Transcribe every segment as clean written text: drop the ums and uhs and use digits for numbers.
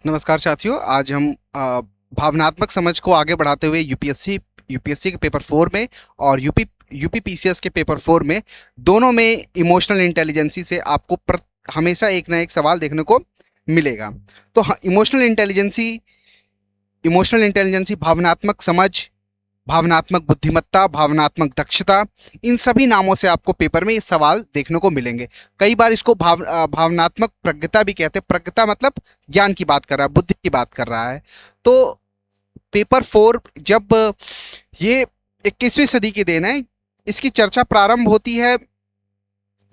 नमस्कार साथियों। आज हम भावनात्मक समझ को आगे बढ़ाते हुए यूपीएससी के पेपर 4 में और यूपीपीसीएस के पेपर 4 में दोनों में इमोशनल इंटेलिजेंसी से आपको हमेशा एक ना एक सवाल देखने को मिलेगा। तो इमोशनल इंटेलिजेंसी, भावनात्मक समझ, भावनात्मक बुद्धिमत्ता, भावनात्मक दक्षता, इन सभी नामों से आपको पेपर में ये सवाल देखने को मिलेंगे। कई बार इसको भावनात्मक प्रज्ञता भी कहते हैं। प्रज्ञता मतलब ज्ञान की बात कर रहा है, बुद्धि की बात कर रहा है। तो पेपर 4 जब ये 21वीं सदी की देन है, इसकी चर्चा प्रारंभ होती है।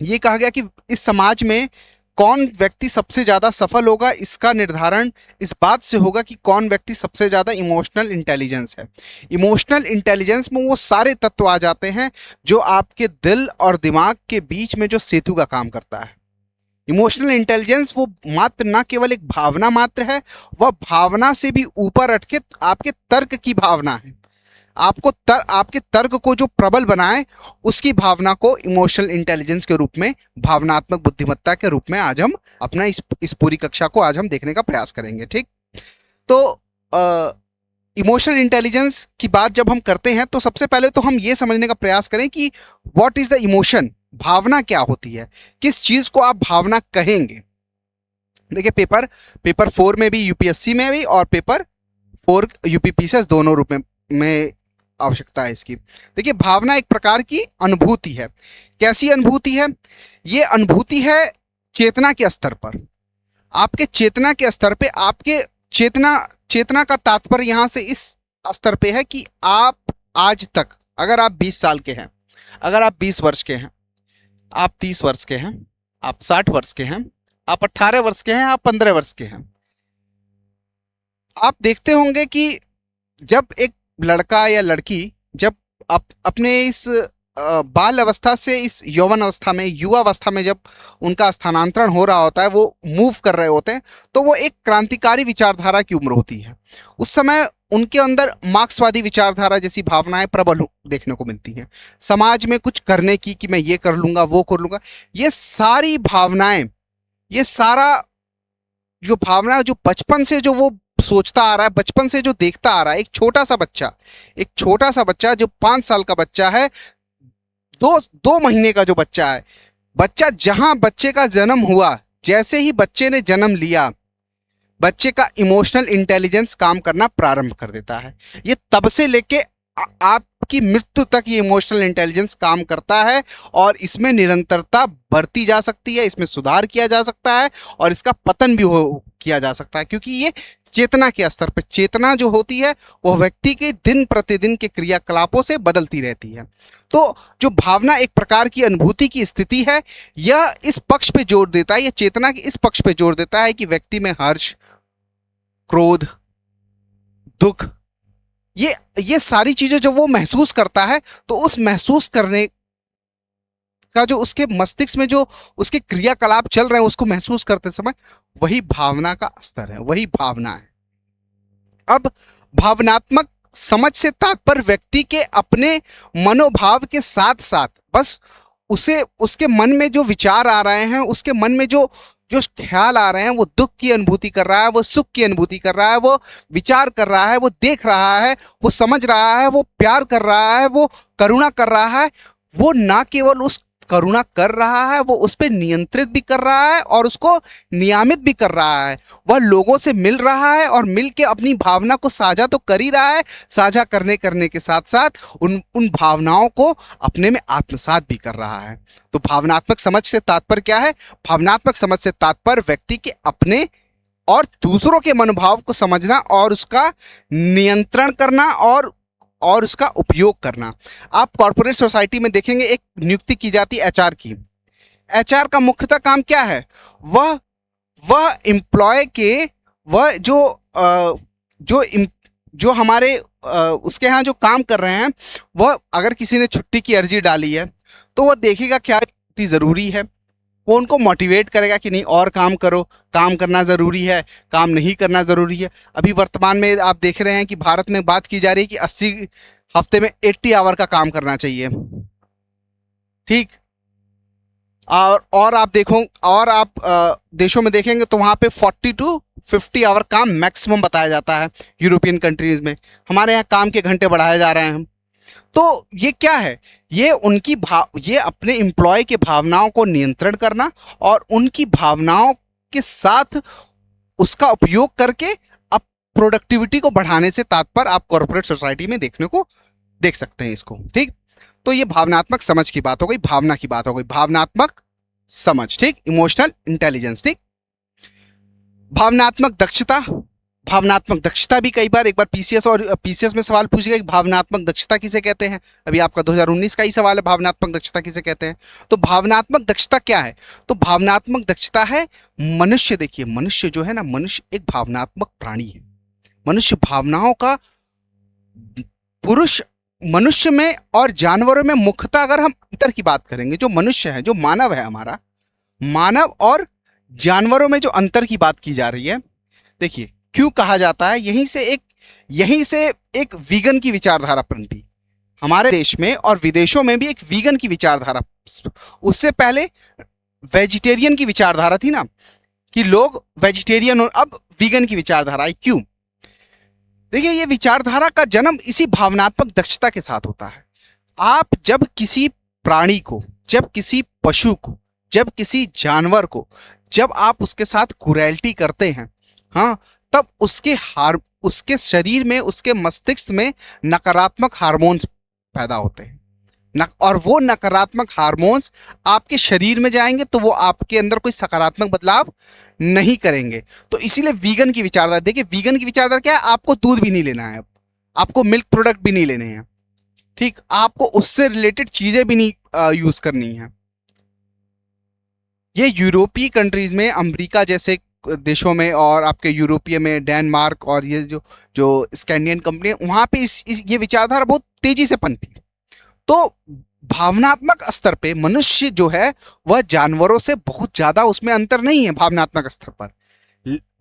ये कहा गया कि इस समाज में कौन व्यक्ति सबसे ज़्यादा सफल होगा, इसका निर्धारण इस बात से होगा कि कौन व्यक्ति सबसे ज़्यादा इमोशनल इंटेलिजेंस है। इमोशनल इंटेलिजेंस में वो सारे तत्व आ जाते हैं जो आपके दिल और दिमाग के बीच में जो सेतु का काम करता है। इमोशनल इंटेलिजेंस वो मात्र ना केवल एक भावना मात्र है, वह भावना से भी ऊपर उठ के आपके तर्क की भावना है। आपके तर्क को जो प्रबल बनाए, उसकी भावना को इमोशनल इंटेलिजेंस के रूप में, भावनात्मक बुद्धिमत्ता के रूप में आज हम अपना इस पूरी कक्षा को आज हम देखने का प्रयास करेंगे। ठीक, तो इमोशनल इंटेलिजेंस की बात जब हम करते हैं तो सबसे पहले तो हम ये समझने का प्रयास करें कि व्हाट इज द इमोशन, भावना क्या होती है, किस चीज को आप भावना कहेंगे। देखिए, पेपर 4 में भी, यूपीएससी में भी और पेपर 4 यूपीपीसीएस दोनों रूप में आवश्यकता है इसकी। देखिए, भावना एक प्रकार की अनुभूति है। कैसी अनुभूति है? ये अनुभूति है चेतना के स्तर पर। आपके चेतना के स्तर पे, आपके चेतना का तात्पर्य यहां से इस स्तर पे है कि आप आज तक, अगर आप 20 साल के हैं, अगर आप 20 वर्ष के हैं, आप 30 वर्ष के हैं, आप 60 वर्ष के हैं, आप 18 वर्ष के हैं, आप 15 वर्ष के हैं, आप देखते होंगे कि जब एक लड़का या लड़की जब अपने इस बाल अवस्था से इस यौवन अवस्था में, युवा अवस्था में जब उनका स्थानांतरण हो रहा होता है, वो मूव कर रहे होते हैं, तो वो एक क्रांतिकारी विचारधारा की उम्र होती है। उस समय उनके अंदर मार्क्सवादी विचारधारा जैसी भावनाएं प्रबल देखने को मिलती हैं। समाज में कुछ करने की, कि मैं ये कर लूंगा, वो कर लूंगा, ये सारी भावनाएं, ये सारा जो भावना, जो बचपन से जो वो सोचता आ रहा है, बचपन से जो देखता आ रहा है, एक छोटा सा बच्चा जो 5 साल का बच्चा है, दो महीने का जो बच्चा है, जहां बच्चे का जन्म हुआ, जैसे ही बच्चे ने जन्म लिया, बच्चे का इमोशनल इंटेलिजेंस काम करना प्रारंभ कर देता है। ये तब से लेके आपकी मृत्यु तक ये इमोशनल इंटेलिजेंस काम करता है और इसमें निरंतरता बढ़ती जा सकती है, इसमें सुधार किया जा सकता है और इसका पतन भी किया जा सकता है, क्योंकि ये चेतना के स्तर पर, चेतना जो होती है वह व्यक्ति के दिन प्रतिदिन के क्रियाकलापों से बदलती रहती है। तो जो भावना एक प्रकार की अनुभूति की स्थिति है, यह इस पक्ष पे जोर देता है, यह चेतना के इस पक्ष पे जोर देता है कि व्यक्ति में हर्ष, क्रोध, दुख, ये सारी चीजें जो वो महसूस करता है, तो उस महसूस करने का जो उसके मस्तिष्क में जो उसके क्रियाकलाप चल रहे हैं, उसको महसूस करते समय, वही भावना का स्तर है, वही भावना है। अब भावनात्मक समझ से तात्पर्य व्यक्ति के अपने मनोभाव के साथ साथ बस उसके मन में जो विचार आ रहे हैं, उसके मन में जो जो ख्याल आ रहे हैं, वो दुख की अनुभूति कर रहा है, वो सुख की अनुभूति कर रहा है, वो विचार कर रहा है, वो देख रहा है, वो समझ रहा है, वो प्यार कर रहा है, वो करुणा कर रहा है। वो ना केवल उस करुणा कर रहा है, वो उस पर नियंत्रित भी कर रहा है और उसको नियमित भी कर रहा है। वह लोगों से मिल रहा है और मिल के अपनी भावना को साझा तो कर ही रहा है, साझा करने के साथ साथ उन भावनाओं को अपने में आत्मसात भी कर रहा है। तो भावनात्मक समझ से तात्पर्य क्या है? भावनात्मक समझ से तात्पर्य व्यक्ति के अपने और दूसरों के मनोभाव को समझना और उसका नियंत्रण करना और उसका उपयोग करना। आप कॉर्पोरेट सोसाइटी में देखेंगे, एक नियुक्ति की जाती है एचआर की। एचआर का मुख्यतः काम क्या है? वह एम्प्लॉय के, वह जो हमारे उसके यहाँ जो काम कर रहे हैं, वह अगर किसी ने छुट्टी की अर्जी डाली है, तो वह देखेगा क्या छुट्टी ज़रूरी है। वो उनको मोटिवेट करेगा कि नहीं, और काम करो, काम करना ज़रूरी है, काम नहीं करना ज़रूरी है। अभी वर्तमान में आप देख रहे हैं कि भारत में बात की जा रही है कि 80 हफ्ते में 80 आवर का काम करना चाहिए। ठीक, और आप देखो, और आप देशों में देखेंगे तो वहाँ पे 40 to 50 आवर काम मैक्सिमम बताया जाता है यूरोपियन कंट्रीज में। हमारे यहाँ काम के घंटे बढ़ाए जा रहे हैं हम। तो ये क्या है, ये ये अपने एम्प्लॉय के भावनाओं को नियंत्रण करना और उनकी भावनाओं के साथ उसका उपयोग करके अब प्रोडक्टिविटी को बढ़ाने से तात्पर्य आप कॉर्पोरेट सोसाइटी में देखने को देख सकते हैं इसको। ठीक, तो ये भावनात्मक समझ की बात हो गई, भावना की बात हो गई, भावनात्मक समझ। ठीक, इमोशनल इंटेलिजेंस। ठीक, भावनात्मक दक्षता। भावनात्मक दक्षता भी कई बार, एक बार पीसीएस में सवाल पूछ गया कि भावनात्मक दक्षता किसे कहते हैं। अभी आपका 2019 का ही सवाल है, भावनात्मक दक्षता किसे कहते हैं। तो भावनात्मक दक्षता क्या है, तो भावनात्मक दक्षता है मनुष्य, देखिए मनुष्य जो है ना, मनुष्य एक भावनात्मक प्राणी है। मनुष्य भावनाओं का पुरुष, मनुष्य में और जानवरों में मुख्यतः अगर हम अंतर की बात करेंगे, जो मनुष्य है, जो मानव है हमारा, मानव और जानवरों में जो अंतर की बात की जा रही है, देखिए क्यों कहा जाता है, यहीं से एक वीगन की विचारधारा पनपी हमारे देश में, और विदेशों में भी एक वीगन की विचारधारा। उससे पहले वेजिटेरियन की विचारधारा थी ना, कि लोग वेजिटेरियन हो, अब वीगन की विचारधारा आई। क्यों, देखिए ये विचारधारा का जन्म इसी भावनात्मक दक्षता के साथ होता है। आप जब किसी प्राणी को, जब किसी पशु को, जब किसी जानवर को, जब आप उसके साथ क्रूरैलिटी करते हैं, हाँ, तब उसके शरीर में, उसके मस्तिष्क में नकारात्मक हार्मोन्स पैदा होते हैं, और वो नकारात्मक हार्मोन्स आपके शरीर में जाएंगे तो वो आपके अंदर कोई सकारात्मक बदलाव नहीं करेंगे। तो इसीलिए वीगन की विचारधारा, देखिए वीगन की विचारधारा क्या है, आपको दूध भी नहीं लेना है, अब आपको मिल्क प्रोडक्ट भी नहीं लेने हैं। ठीक, आपको उससे रिलेटेड चीजें भी नहीं यूज करनी है। ये यूरोपीय कंट्रीज में, अमेरिका जैसे देशों में, और आपके यूरोपीय में डेनमार्क और ये जो स्कैंडिनेवियन कंपनी है, वहां पे ये विचारधारा बहुत तेजी से पनपी। तो भावनात्मक स्तर पे मनुष्य जो है वह जानवरों से बहुत ज्यादा उसमें अंतर नहीं है भावनात्मक स्तर पर।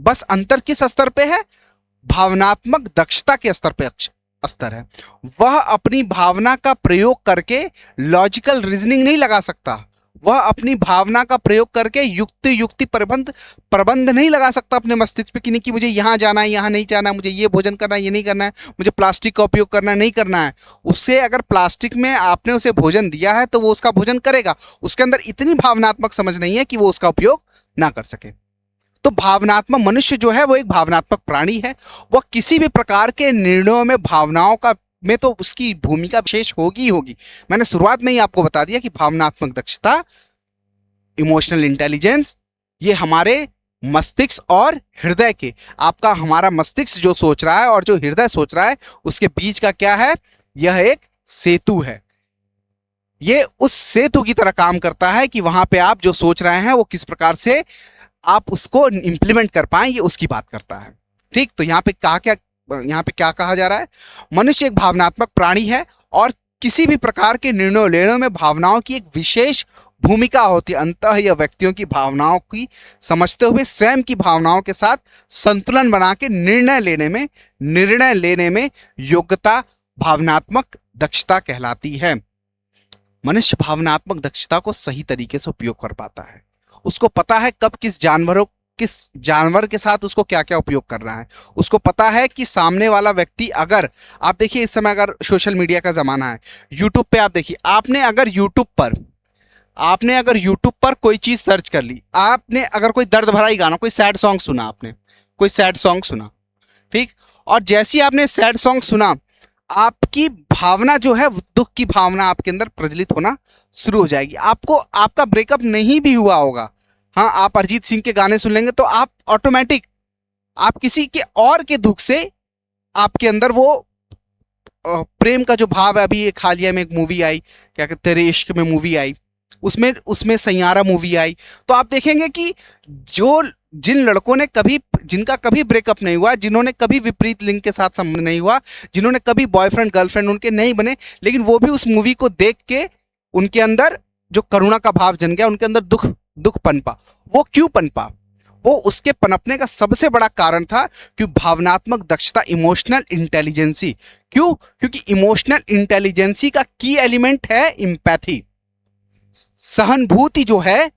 बस अंतर किस स्तर पे है, भावनात्मक दक्षता के स्तर पे स्तर है। वह अपनी भावना का प्रयोग करके लॉजिकल रीजनिंग नहीं लगा सकता, वह अपनी भावना का प्रयोग करके युक्ति प्रबंध नहीं लगा सकता अपने मस्तिष्क पे, कि नहीं कि मुझे यहाँ जाना है, यहाँ नहीं जाना है, मुझे ये भोजन करना है, ये नहीं करना है, मुझे प्लास्टिक का उपयोग करना है, नहीं करना है। उससे अगर प्लास्टिक में आपने उसे भोजन दिया है तो वो उसका भोजन करेगा, उसके अंदर इतनी भावनात्मक समझ नहीं है कि वो उसका उपयोग ना कर सके। तो भावनात्मक मनुष्य जो है वो एक भावनात्मक प्राणी है। वह किसी भी प्रकार के निर्णयों में भावनाओं का में तो उसकी भूमिका विशेष होगी ही होगी। मैंने शुरुआत में ही आपको बता दिया कि भावनात्मक दक्षता, इमोशनल इंटेलिजेंस, ये हमारे मस्तिष्क और हृदय के, आपका हमारा मस्तिष्क जो सोच रहा है और जो हृदय सोच रहा है, उसके बीच का क्या है, यह एक सेतु है। ये उस सेतु की तरह काम करता है कि वहां पे आप जो सोच रहे हैं वो किस प्रकार से आप उसको इंप्लीमेंट कर पाए, ये उसकी बात करता है। ठीक, तो यहाँ पे क्या कहा जा रहा है, मनुष्य एक भावनात्मक प्राणी है और किसी भी प्रकार के निर्णय लेने में भावनाओं की एक विशेष भूमिका होती है। अंततः यह व्यक्तियों की भावनाओं की समझते हुए स्वयं की भावनाओं के साथ संतुलन बना के निर्णय लेने में योग्यता भावनात्मक दक्षता कहलाती है। मनुष्य भावनात्मक दक्षता को सही तरीके से उपयोग कर पाता है। उसको पता है कब किस जानवर के साथ उसको क्या क्या उपयोग करना है। उसको पता है कि सामने वाला व्यक्ति, अगर आप देखिए इस समय अगर सोशल मीडिया का ज़माना है, यूट्यूब पे आप देखिए, आपने अगर यूट्यूब पर कोई चीज़ सर्च कर ली, आपने अगर कोई दर्द भरा ही गाना, कोई सैड सॉन्ग सुना, आपने कोई सैड सॉन्ग सुना, ठीक, और जैसे ही आपने सैड सॉन्ग सुना, आपकी भावना जो है, दुख की भावना आपके अंदर प्रज्वलित होना शुरू हो जाएगी। आपका ब्रेकअप नहीं भी हुआ होगा, हाँ, आप अरिजीत सिंह के गाने सुन लेंगे तो आप ऑटोमेटिक आप किसी के और के दुख से आपके अंदर वो प्रेम का जो भाव है, अभी एक हालिया में एक मूवी आई, क्या कहते, तेरे इश्क में मूवी आई, उसमें सैयारा मूवी आई, तो आप देखेंगे कि जिन लड़कों ने जिनका कभी ब्रेकअप नहीं हुआ, जिन्होंने कभी विपरीत लिंग के साथ संबंध नहीं हुआ, जिन्होंने कभी बॉयफ्रेंड गर्लफ्रेंड उनके नहीं बने, लेकिन वो भी उस मूवी को देख के उनके अंदर जो करुणा का भाव जन गया, उनके अंदर दुख पनपा। वो क्यों पनपा? वो उसके पनपने का सबसे बड़ा कारण था कि भावनात्मक दक्षता, इमोशनल इंटेलिजेंसी। क्यों? क्योंकि इमोशनल इंटेलिजेंसी का की एलिमेंट है एम्पैथी। सहानुभूति जो है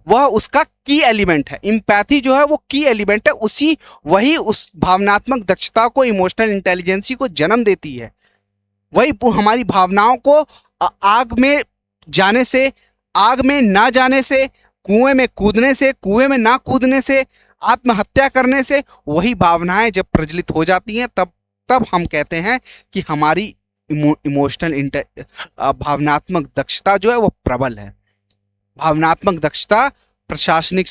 वह उसका की एलिमेंट है। इम्पैथी जो है वो की एलिमेंट है, वही उस भावनात्मक दक्षता को, इमोशनल इंटेलिजेंसी को जन्म देती है। वही हमारी भावनाओं को आग में जाने से, आग में ना जाने से, कुएं में कूदने से, कुएं में ना कूदने से, आत्महत्या करने से, वही भावनाएं जब प्रज्वलित हो जाती हैं तब हम कहते हैं कि हमारी इमोशनल भावनात्मक दक्षता जो है वो प्रबल है। भावनात्मक दक्षता प्रशासनिक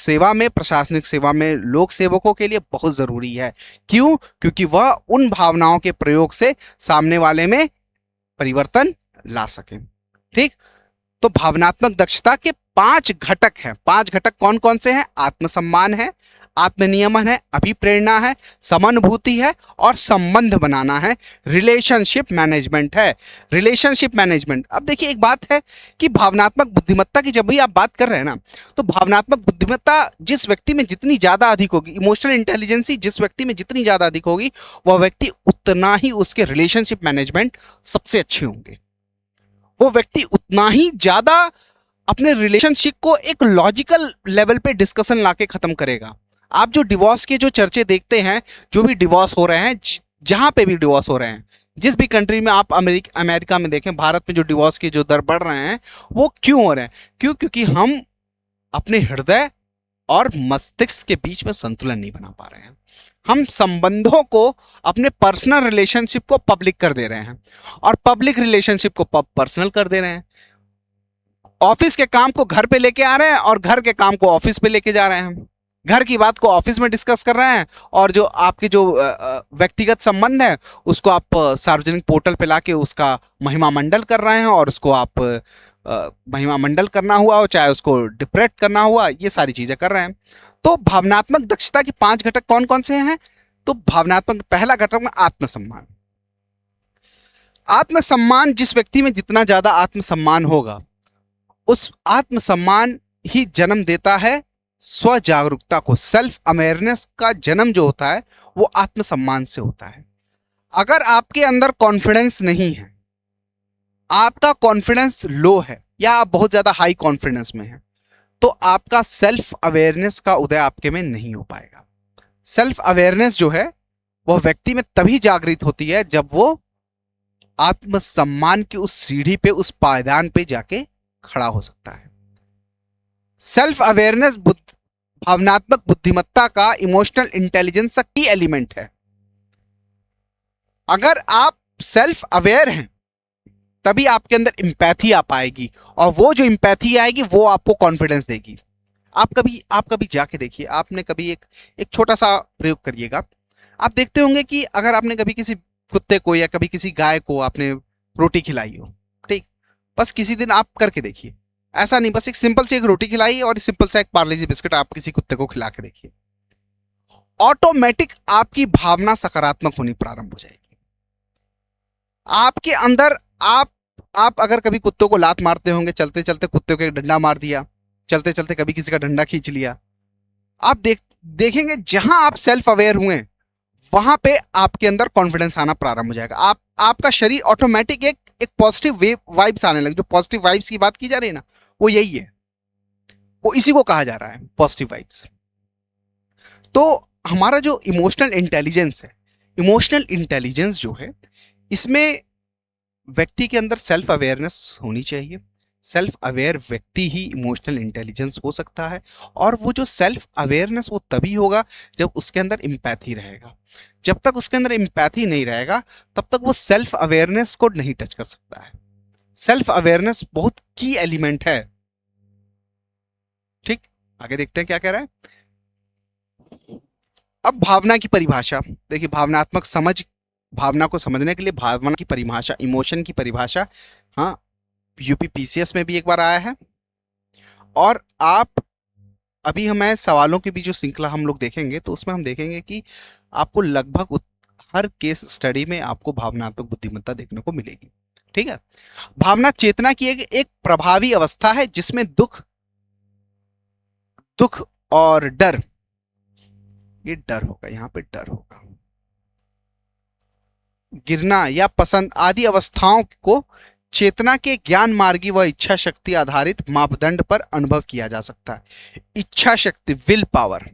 सेवा में लोक सेवकों के लिए बहुत जरूरी है। क्यों? क्योंकि वह उन भावनाओं के प्रयोग से सामने वाले में परिवर्तन ला सके। ठीक, तो भावनात्मक दक्षता के 5 घटक हैं। 5 घटक कौन कौन से हैं? आत्मसम्मान है, आत्मनियमन है, अभिप्रेरणा है, समानुभूति है और संबंध बनाना है, रिलेशनशिप मैनेजमेंट है। रिलेशनशिप मैनेजमेंट, अब देखिए एक बात है कि भावनात्मक बुद्धिमत्ता की जब भी आप बात कर रहे हैं ना, तो भावनात्मक बुद्धिमत्ता जिस व्यक्ति में जितनी ज्यादा अधिक होगी, इमोशनल इंटेलिजेंसी जिस व्यक्ति में जितनी ज्यादा अधिक होगी, वह व्यक्ति उतना ही उसके रिलेशनशिप मैनेजमेंट सबसे अच्छे होंगे। वो व्यक्ति उतना ही ज्यादा अपने रिलेशनशिप को एक लॉजिकल लेवल पे डिस्कशन लाके खत्म करेगा। आप जो डिवोर्स के जो चर्चे देखते हैं, जो भी डिवोर्स हो रहे हैं, जहां पे भी डिवोर्स हो रहे हैं, जिस भी कंट्री में आप अमेरिका में देखें, भारत में जो डिवोर्स के जो दर बढ़ रहे हैं, वो क्यों हो रहे हैं? क्योंकि हम अपने हृदय और मस्तिष्क के बीच में संतुलन नहीं बना पा रहे हैं। हम संबंधों को, अपने पर्सनल रिलेशनशिप को पब्लिक कर दे रहे हैं और पब्लिक रिलेशनशिप को पर्सनल कर दे रहे हैं। ऑफिस के काम को घर पे लेके आ रहे हैं और घर के काम को ऑफिस पे लेके जा रहे हैं। घर की बात को ऑफिस में डिस्कस कर रहे हैं और जो आपके जो व्यक्तिगत संबंध है उसको आप सार्वजनिक पोर्टल पे लाके उसका महिमा मंडल कर रहे हैं, और उसको आप महिमा मंडल करना हुआ हो, चाहे उसको डिप्रेट करना हुआ, ये सारी चीजें कर रहे हैं। तो भावनात्मक दक्षता के 5 घटक कौन कौन से हैं? तो भावनात्मक, पहला घटक में आत्मसम्मान। आत्मसम्मान, जिस व्यक्ति में जितना ज्यादा आत्मसम्मान होगा, उस आत्मसम्मान ही जन्म देता है स्व जागरूकता को। सेल्फ अवेयरनेस का जन्म जो होता है वो आत्मसम्मान से होता है। अगर आपके अंदर कॉन्फिडेंस नहीं है, आपका कॉन्फिडेंस लो है, या आप बहुत ज्यादा हाई कॉन्फिडेंस में हैं, तो आपका सेल्फ अवेयरनेस का उदय आपके में नहीं हो पाएगा। सेल्फ अवेयरनेस जो है वह व्यक्ति में तभी जागृत होती है जब वो आत्मसम्मान की उस सीढ़ी पे, उस पायदान पे जाके खड़ा हो सकता है। सेल्फ अवेयरनेस भावनात्मक बुद्धिमत्ता का, इमोशनल इंटेलिजेंस का की एलिमेंट है। अगर आप सेल्फ अवेयर हैं तभी आपके अंदर इंपैथी आ पाएगी, और वो जो इंपैथी आएगी वो आपको कॉन्फिडेंस देगी। आप कभी जाके देखिए, आपने कभी एक छोटा सा प्रयोग करिएगा। आप देखते होंगे कि अगर आपने कभी किसी कुत्ते को या कभी किसी गाय को आपने रोटी खिलाई हो, ठीक, बस किसी दिन आप करके देखिए, ऐसा नहीं, बस एक सिंपल सी एक रोटी खिलाई और सिंपल सा एक पार्ले जी बिस्किट आप किसी कुत्ते को खिला के देखिए, ऑटोमेटिक आपकी भावना सकारात्मक होनी प्रारंभ हो जाएगी। आपके अंदर आप अगर कभी कुत्तों को लात मारते होंगे, चलते चलते कुत्ते को एक डंडा मार दिया, चलते चलते कभी किसी का डंडा खींच लिया, आप देखेंगे जहां आप सेल्फ अवेयर हुए वहां पे आपके अंदर कॉन्फिडेंस आना प्रारंभ हो जाएगा। आपका शरीर ऑटोमेटिक एक पॉजिटिव वाइब्स आने लगे। जो पॉजिटिव वाइब्स की बात की जा रही है ना, वो यही है, वो इसी को कहा जा रहा है पॉजिटिव वाइब्स। तो हमारा जो इमोशनल इंटेलिजेंस है, इमोशनल इंटेलिजेंस जो है, इसमें व्यक्ति के अंदर सेल्फ अवेयरनेस होनी चाहिए। सेल्फ अवेयर व्यक्ति ही इमोशनल इंटेलिजेंस हो सकता है, और वो जो सेल्फ अवेयरनेस वो तभी होगा जब उसके अंदर एम्पैथी रहेगा। जब तक उसके अंदर एम्पैथी नहीं रहेगा तब तक वो सेल्फ अवेयरनेस को नहीं टच कर सकता है। सेल्फ अवेयरनेस बहुत की एलिमेंट है। ठीक, आगे देखते हैं क्या कह रहा है। अब भावना की परिभाषा देखिए, भावनात्मक समझ, भावना को समझने के लिए भावना की परिभाषा, इमोशन की परिभाषा, हाँ, यूपीपीसीएस में भी एक बार आया है। और आप अभी हमें सवालों की भी जो श्रृंखला हम लोग देखेंगे, तो उसमें हम देखेंगे कि आपको लगभग हर केस स्टडी में आपको भावनात्मक बुद्धिमत्ता देखने को मिलेगी। ठीक है, भावना चेतना की एक प्रभावी अवस्था है जिसमें दुख और डर, ये डर होगा, यहां पे डर होगा, गिरना या पसंद आदि अवस्थाओं को चेतना के ज्ञान मार्गी व इच्छा शक्ति आधारित मापदंड पर अनुभव किया जा सकता है। इच्छा शक्ति, विल पावर,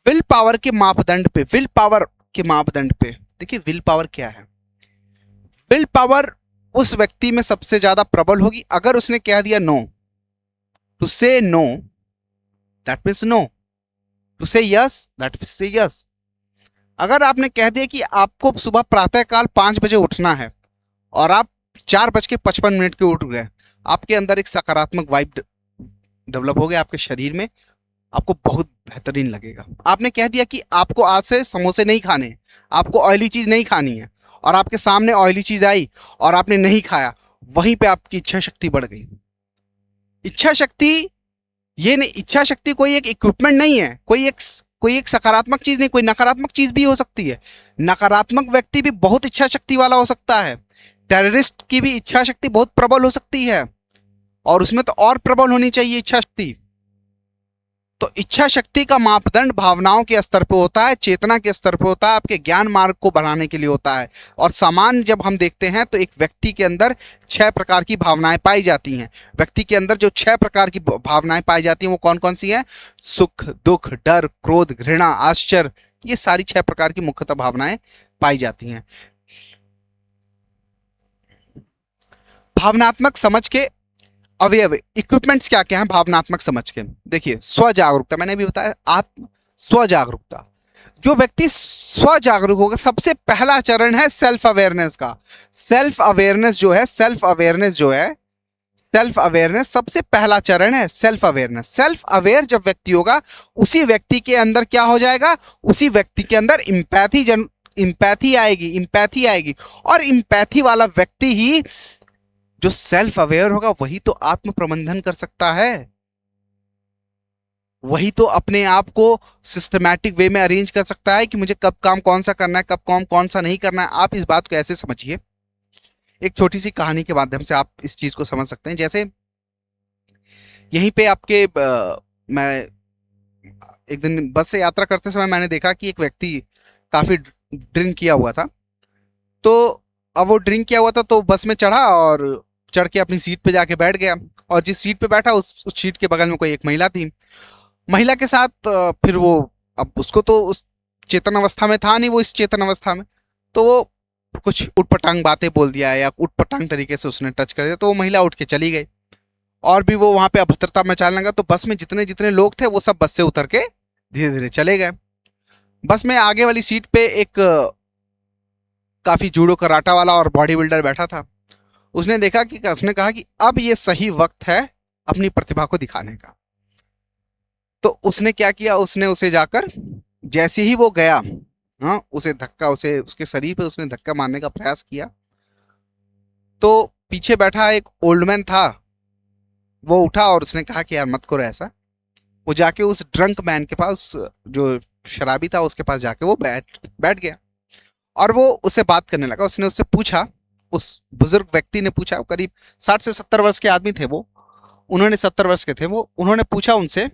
विल पावर के मापदंड पे, विल पावर के मापदंड पे देखिए विल पावर क्या है। विल पावर उस व्यक्ति में सबसे ज्यादा प्रबल होगी अगर उसने कह दिया no, to say no that means no, to say yes that means say yes. अगर आपने कह दिया कि आपको सुबह प्रातःकाल 5 बजे उठना है और आप 4:55 के उठ गए, आपके अंदर एक सकारात्मक वाइब डेवलप हो गया आपके शरीर में, आपको बहुत बेहतरीन लगेगा। आपने कह दिया कि आपको आज से समोसे नहीं खाने, आपको ऑयली चीज नहीं खानी है, और आपके सामने ऑयली चीज आई और आपने नहीं खाया, वहीं पे आपकी इच्छा शक्ति बढ़ गई। इच्छा शक्ति ये नहीं, इच्छा शक्ति कोई एक इक्विपमेंट नहीं है, कोई एक सकारात्मक चीज नहीं, कोई नकारात्मक चीज भी हो सकती है। नकारात्मक व्यक्ति भी बहुत इच्छा शक्ति वाला हो सकता है। टेररिस्ट की भी इच्छा शक्ति बहुत प्रबल हो सकती है, और उसमें तो और प्रबल होनी चाहिए इच्छा शक्ति। तो इच्छा शक्ति का मापदंड भावनाओं के स्तर पे होता है, चेतना के स्तर पे होता है, आपके ज्ञान मार्ग को बढ़ाने के लिए होता है। और सामान्य जब हम देखते हैं तो एक व्यक्ति के अंदर 6 प्रकार की भावनाएं पाई जाती हैं। व्यक्ति के अंदर जो 6 प्रकार की भावनाएं पाई जाती हैं वो कौन कौन सी हैं? सुख, दुख, डर, क्रोध, घृणा, आश्चर्य, ये सारी 6 प्रकार की मुख्यतः भावनाएं पाई जाती हैं। भावनात्मक समझ के अवयव, इक्विपमेंट्स क्या क्या हैं भावनात्मक समझ के? देखिए, स्व जागरूकता, मैंने अभी बताया, आत्म स्व जागरूकता। जो व्यक्ति स्व जागरूक होगा, सबसे पहला चरण है सेल्फ अवेयरनेस का। सेल्फ अवेयरनेस जो है, सेल्फ अवेयरनेस सबसे पहला चरण है। सेल्फ अवेयरनेस, सेल्फ अवेयर जब व्यक्ति होगा, उसी व्यक्ति के अंदर क्या हो जाएगा? उसी व्यक्ति के अंदर इंपैथी आएगी, और इंपैथी वाला व्यक्ति ही जो सेल्फ अवेयर होगा वही तो आत्म प्रबंधन कर सकता है, वही तो अपने आप को सिस्टमैटिक वे में अरेंज कर सकता है कि मुझे कब काम कौन सा करना है, कब काम कौन सा नहीं करना है। आप इस बात को ऐसे समझिए, एक छोटी सी कहानी के माध्यम से आप इस चीज को समझ सकते हैं। जैसे यहीं पे आपके मैं एक दिन बस से यात्रा करते समय मैंने देखा कि एक व्यक्ति काफी ड्रिंक किया हुआ था। तो अब वो ड्रिंक किया हुआ था तो बस में चढ़ा और चढ़ के अपनी सीट पे जाके बैठ गया, और जिस सीट पे बैठा उस सीट के बगल में कोई एक महिला थी। महिला के साथ फिर वो, अब उसको तो उस चेतन अवस्था में था नहीं, वो इस चेतन अवस्था में, तो वो कुछ उटपटांग बातें बोल दिया या उटपटांग तरीके से उसने टच कर दिया, तो वो महिला उठ के चली गई, और भी वो वहां पे अभद्रता मचाने लगा। तो बस में जितने जितने लोग थे वो सब बस से उतर के धीरे धीरे चले गए। बस में आगे वाली सीट पे एक काफी जूडो कराटा वाला और बॉडी बिल्डर बैठा था। उसने कहा कि अब ये सही वक्त है अपनी प्रतिभा को दिखाने का। तो उसने क्या किया, उसने उसे जाकर, जैसे ही वो गया, हाँ, उसे उसके शरीर पे उसने धक्का मारने का प्रयास किया, तो पीछे बैठा एक ओल्ड मैन था, वो उठा और उसने कहा कि यार मत करो ऐसा। वो जाके उस ड्रंक मैन के पास, जो शराबी था, उसके पास जाके वो बैठ गया और वो उससे बात करने लगा। उसने उससे पूछा, उस बुजुर्ग व्यक्ति ने पूछा, करीब 60 से 70 वर्ष के आदमी थे वो, उन्होंने 70 वर्ष के थे वो, उन्होंने पूछा उनसे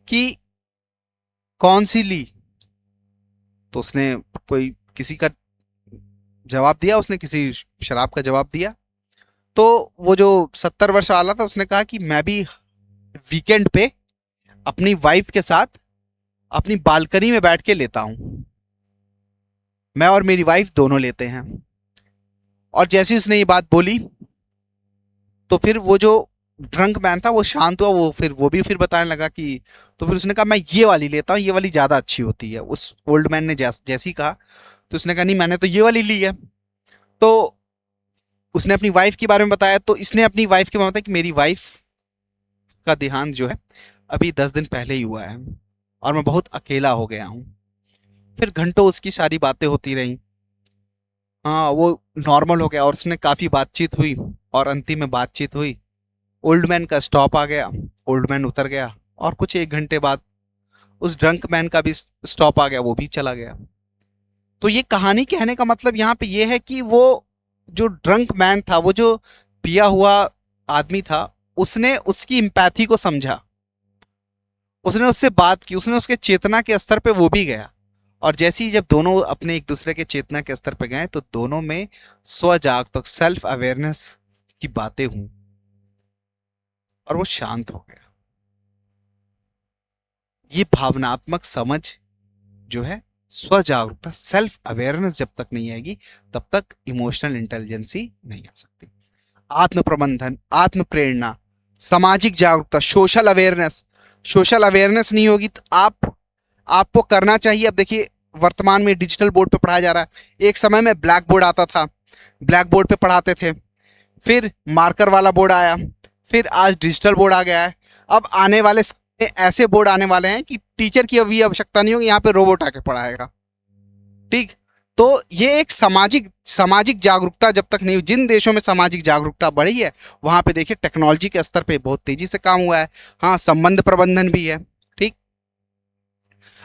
कि कौन सी ली? तो उसने किसी का जवाब दिया, उसने किसी शराब का जवाब दिया। तो वो जो 70 वर्ष वाला था उसने कहा कि मैं भी वीकेंड पे अपनी वाइफ के साथ अपनी बालकनी में बैठ के लेता हूं, मैं और मेरी वाइफ दोनों लेते हैं। और जैसे ही उसने ये बात बोली तो फिर वो जो ड्रंक मैन था वो शांत हुआ, वो भी बताने लगा कि, तो फिर उसने कहा मैं ये वाली लेता हूँ, ये वाली ज्यादा अच्छी होती है। उस ओल्ड मैन ने जैसे ही कहा तो उसने कहा नहीं, मैंने तो ये वाली ली है। तो उसने अपनी वाइफ के बारे में बताया, तो इसने अपनी वाइफ के बारे में बताया कि मेरी वाइफ का देहांत जो है अभी 10 दिन पहले ही हुआ है और मैं बहुत अकेला हो गया हूँ। फिर घंटों उसकी सारी बातें होती रही, हाँ, वो नॉर्मल हो गया और उसने काफी बातचीत हुई, और अंतिम में बातचीत हुई, ओल्ड मैन का स्टॉप आ गया, ओल्ड मैन उतर गया, और कुछ 1 घंटे बाद उस ड्रंक मैन का भी स्टॉप आ गया, वो भी चला गया। तो ये कहानी कहने का मतलब यहाँ पे ये है कि वो जो ड्रंक मैन था, वो जो पिया हुआ आदमी था, उसने उसकी एम्पैथी को समझा, उसने उससे बात की, उसने उसके चेतना के स्तर पे वो भी गया और जैसे ही जब दोनों अपने एक दूसरे के चेतना के स्तर पे गए तो दोनों में स्वजागरूक सेल्फ अवेयरनेस की बातें हुई और वो शांत हो गया। ये भावनात्मक समझ जो है, स्वजागरूकता, सेल्फ अवेयरनेस जब तक नहीं आएगी तब तक इमोशनल इंटेलिजेंसी नहीं आ सकती। आत्म प्रबंधन, आत्म प्रेरणा, सामाजिक जागरूकता, सोशल अवेयरनेस। सोशल अवेयरनेस नहीं होगी तो आपको करना चाहिए। अब देखिए वर्तमान में डिजिटल बोर्ड पे पढ़ाया जा रहा है। एक समय में ब्लैक बोर्ड आता था, ब्लैक बोर्ड पे पढ़ाते थे, फिर मार्कर वाला बोर्ड आया, फिर आज डिजिटल बोर्ड आ गया है। अब आने वाले ऐसे बोर्ड आने वाले हैं कि टीचर की अभी आवश्यकता नहीं होगी, यहाँ पे रोबोट आके पढ़ाएगा। ठीक, तो ये एक सामाजिक जागरूकता जब तक नहीं, जिन देशों में सामाजिक जागरूकता बढ़ी है वहां पे देखिए टेक्नोलॉजी के स्तर पे बहुत तेजी से काम हुआ है। हाँ, संबंध प्रबंधन भी है। ठीक,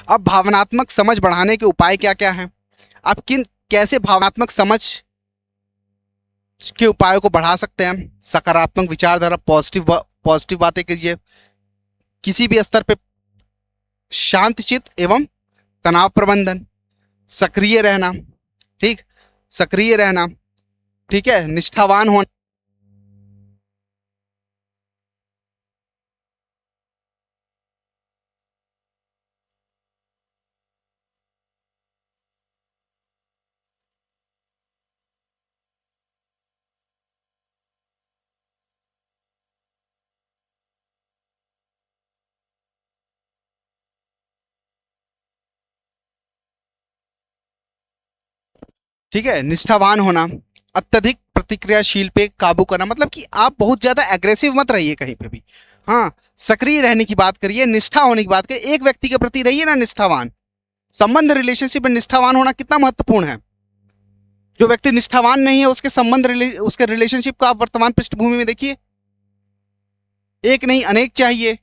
अब भावनात्मक समझ बढ़ाने के उपाय क्या क्या हैं? आप कैसे भावनात्मक समझ के उपायों को बढ़ा सकते हैं? सकारात्मक विचारधारा, पॉजिटिव बातें कीजिए, किसी भी स्तर पे शांतचित एवं तनाव प्रबंधन, सक्रिय रहना। ठीक, सक्रिय रहना, ठीक है, निष्ठावान होना। ठीक है, निष्ठावान होना, अत्यधिक प्रतिक्रियाशील पे काबू करना, मतलब कि आप बहुत ज्यादा एग्रेसिव मत रहिए कहीं पे भी। हाँ, सक्रिय रहने की बात करिए, निष्ठा होने की बात करिए, एक व्यक्ति के प्रति रहिए ना निष्ठावान। संबंध, रिलेशनशिप में निष्ठावान होना कितना महत्वपूर्ण है। जो व्यक्ति निष्ठावान नहीं है उसके उसके रिलेशनशिप को आप वर्तमान पृष्ठभूमि में देखिए, एक नहीं अनेक चाहिए।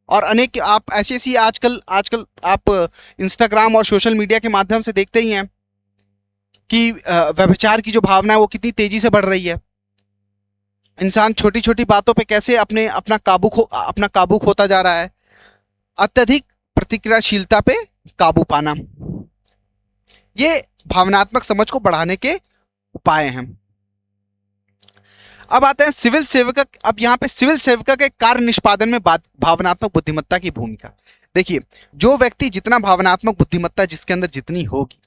और अनेक आप ऐसी ऐसी आजकल आजकल आप इंस्टाग्राम और सोशल मीडिया के माध्यम से देखते ही हैं कि व्यभिचार की जो भावना है वो कितनी तेजी से बढ़ रही है। इंसान छोटी छोटी बातों पे कैसे अपना काबू खोता जा रहा है। अत्यधिक प्रतिक्रियाशीलता पे काबू पाना, ये भावनात्मक समझ को बढ़ाने के उपाय हैं। अब आते हैं सिविल सेवक। अब यहाँ पे सिविल सेवक के कार्य निष्पादन में भावनात्मक बुद्धिमत्ता की भूमिका। देखिए, जो व्यक्ति जितना भावनात्मक बुद्धिमत्ता जिसके अंदर जितनी होगी,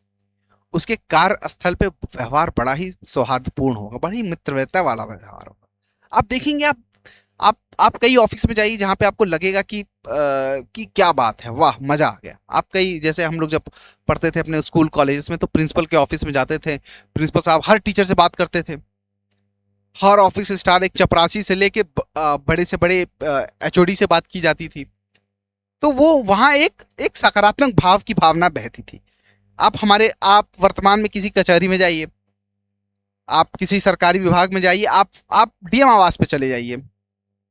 उसके कार्य स्थल पे व्यवहार बड़ा ही सौहार्दपूर्ण होगा, बड़ी मित्रवता वाला व्यवहार होगा। आप देखेंगे, आप कई ऑफिस में जाइए जहां पे आपको लगेगा कि क्या बात है, वाह मजा आ गया। आप कई, जैसे हम लोग जब पढ़ते थे अपने स्कूल कॉलेजेस में, तो प्रिंसिपल के ऑफिस में जाते थे, प्रिंसिपल साहब हर टीचर से बात करते थे। हर ऑफिस स्टार, एक चपरासी से लेके बड़े से बड़े एचओडी से बात की जाती थी। तो वो वहां एक सकारात्मक भाव की भावना बहती थी। आप वर्तमान में किसी कचहरी में जाइए, आप किसी सरकारी विभाग में जाइए, आप डीएम आवास पे चले जाइए,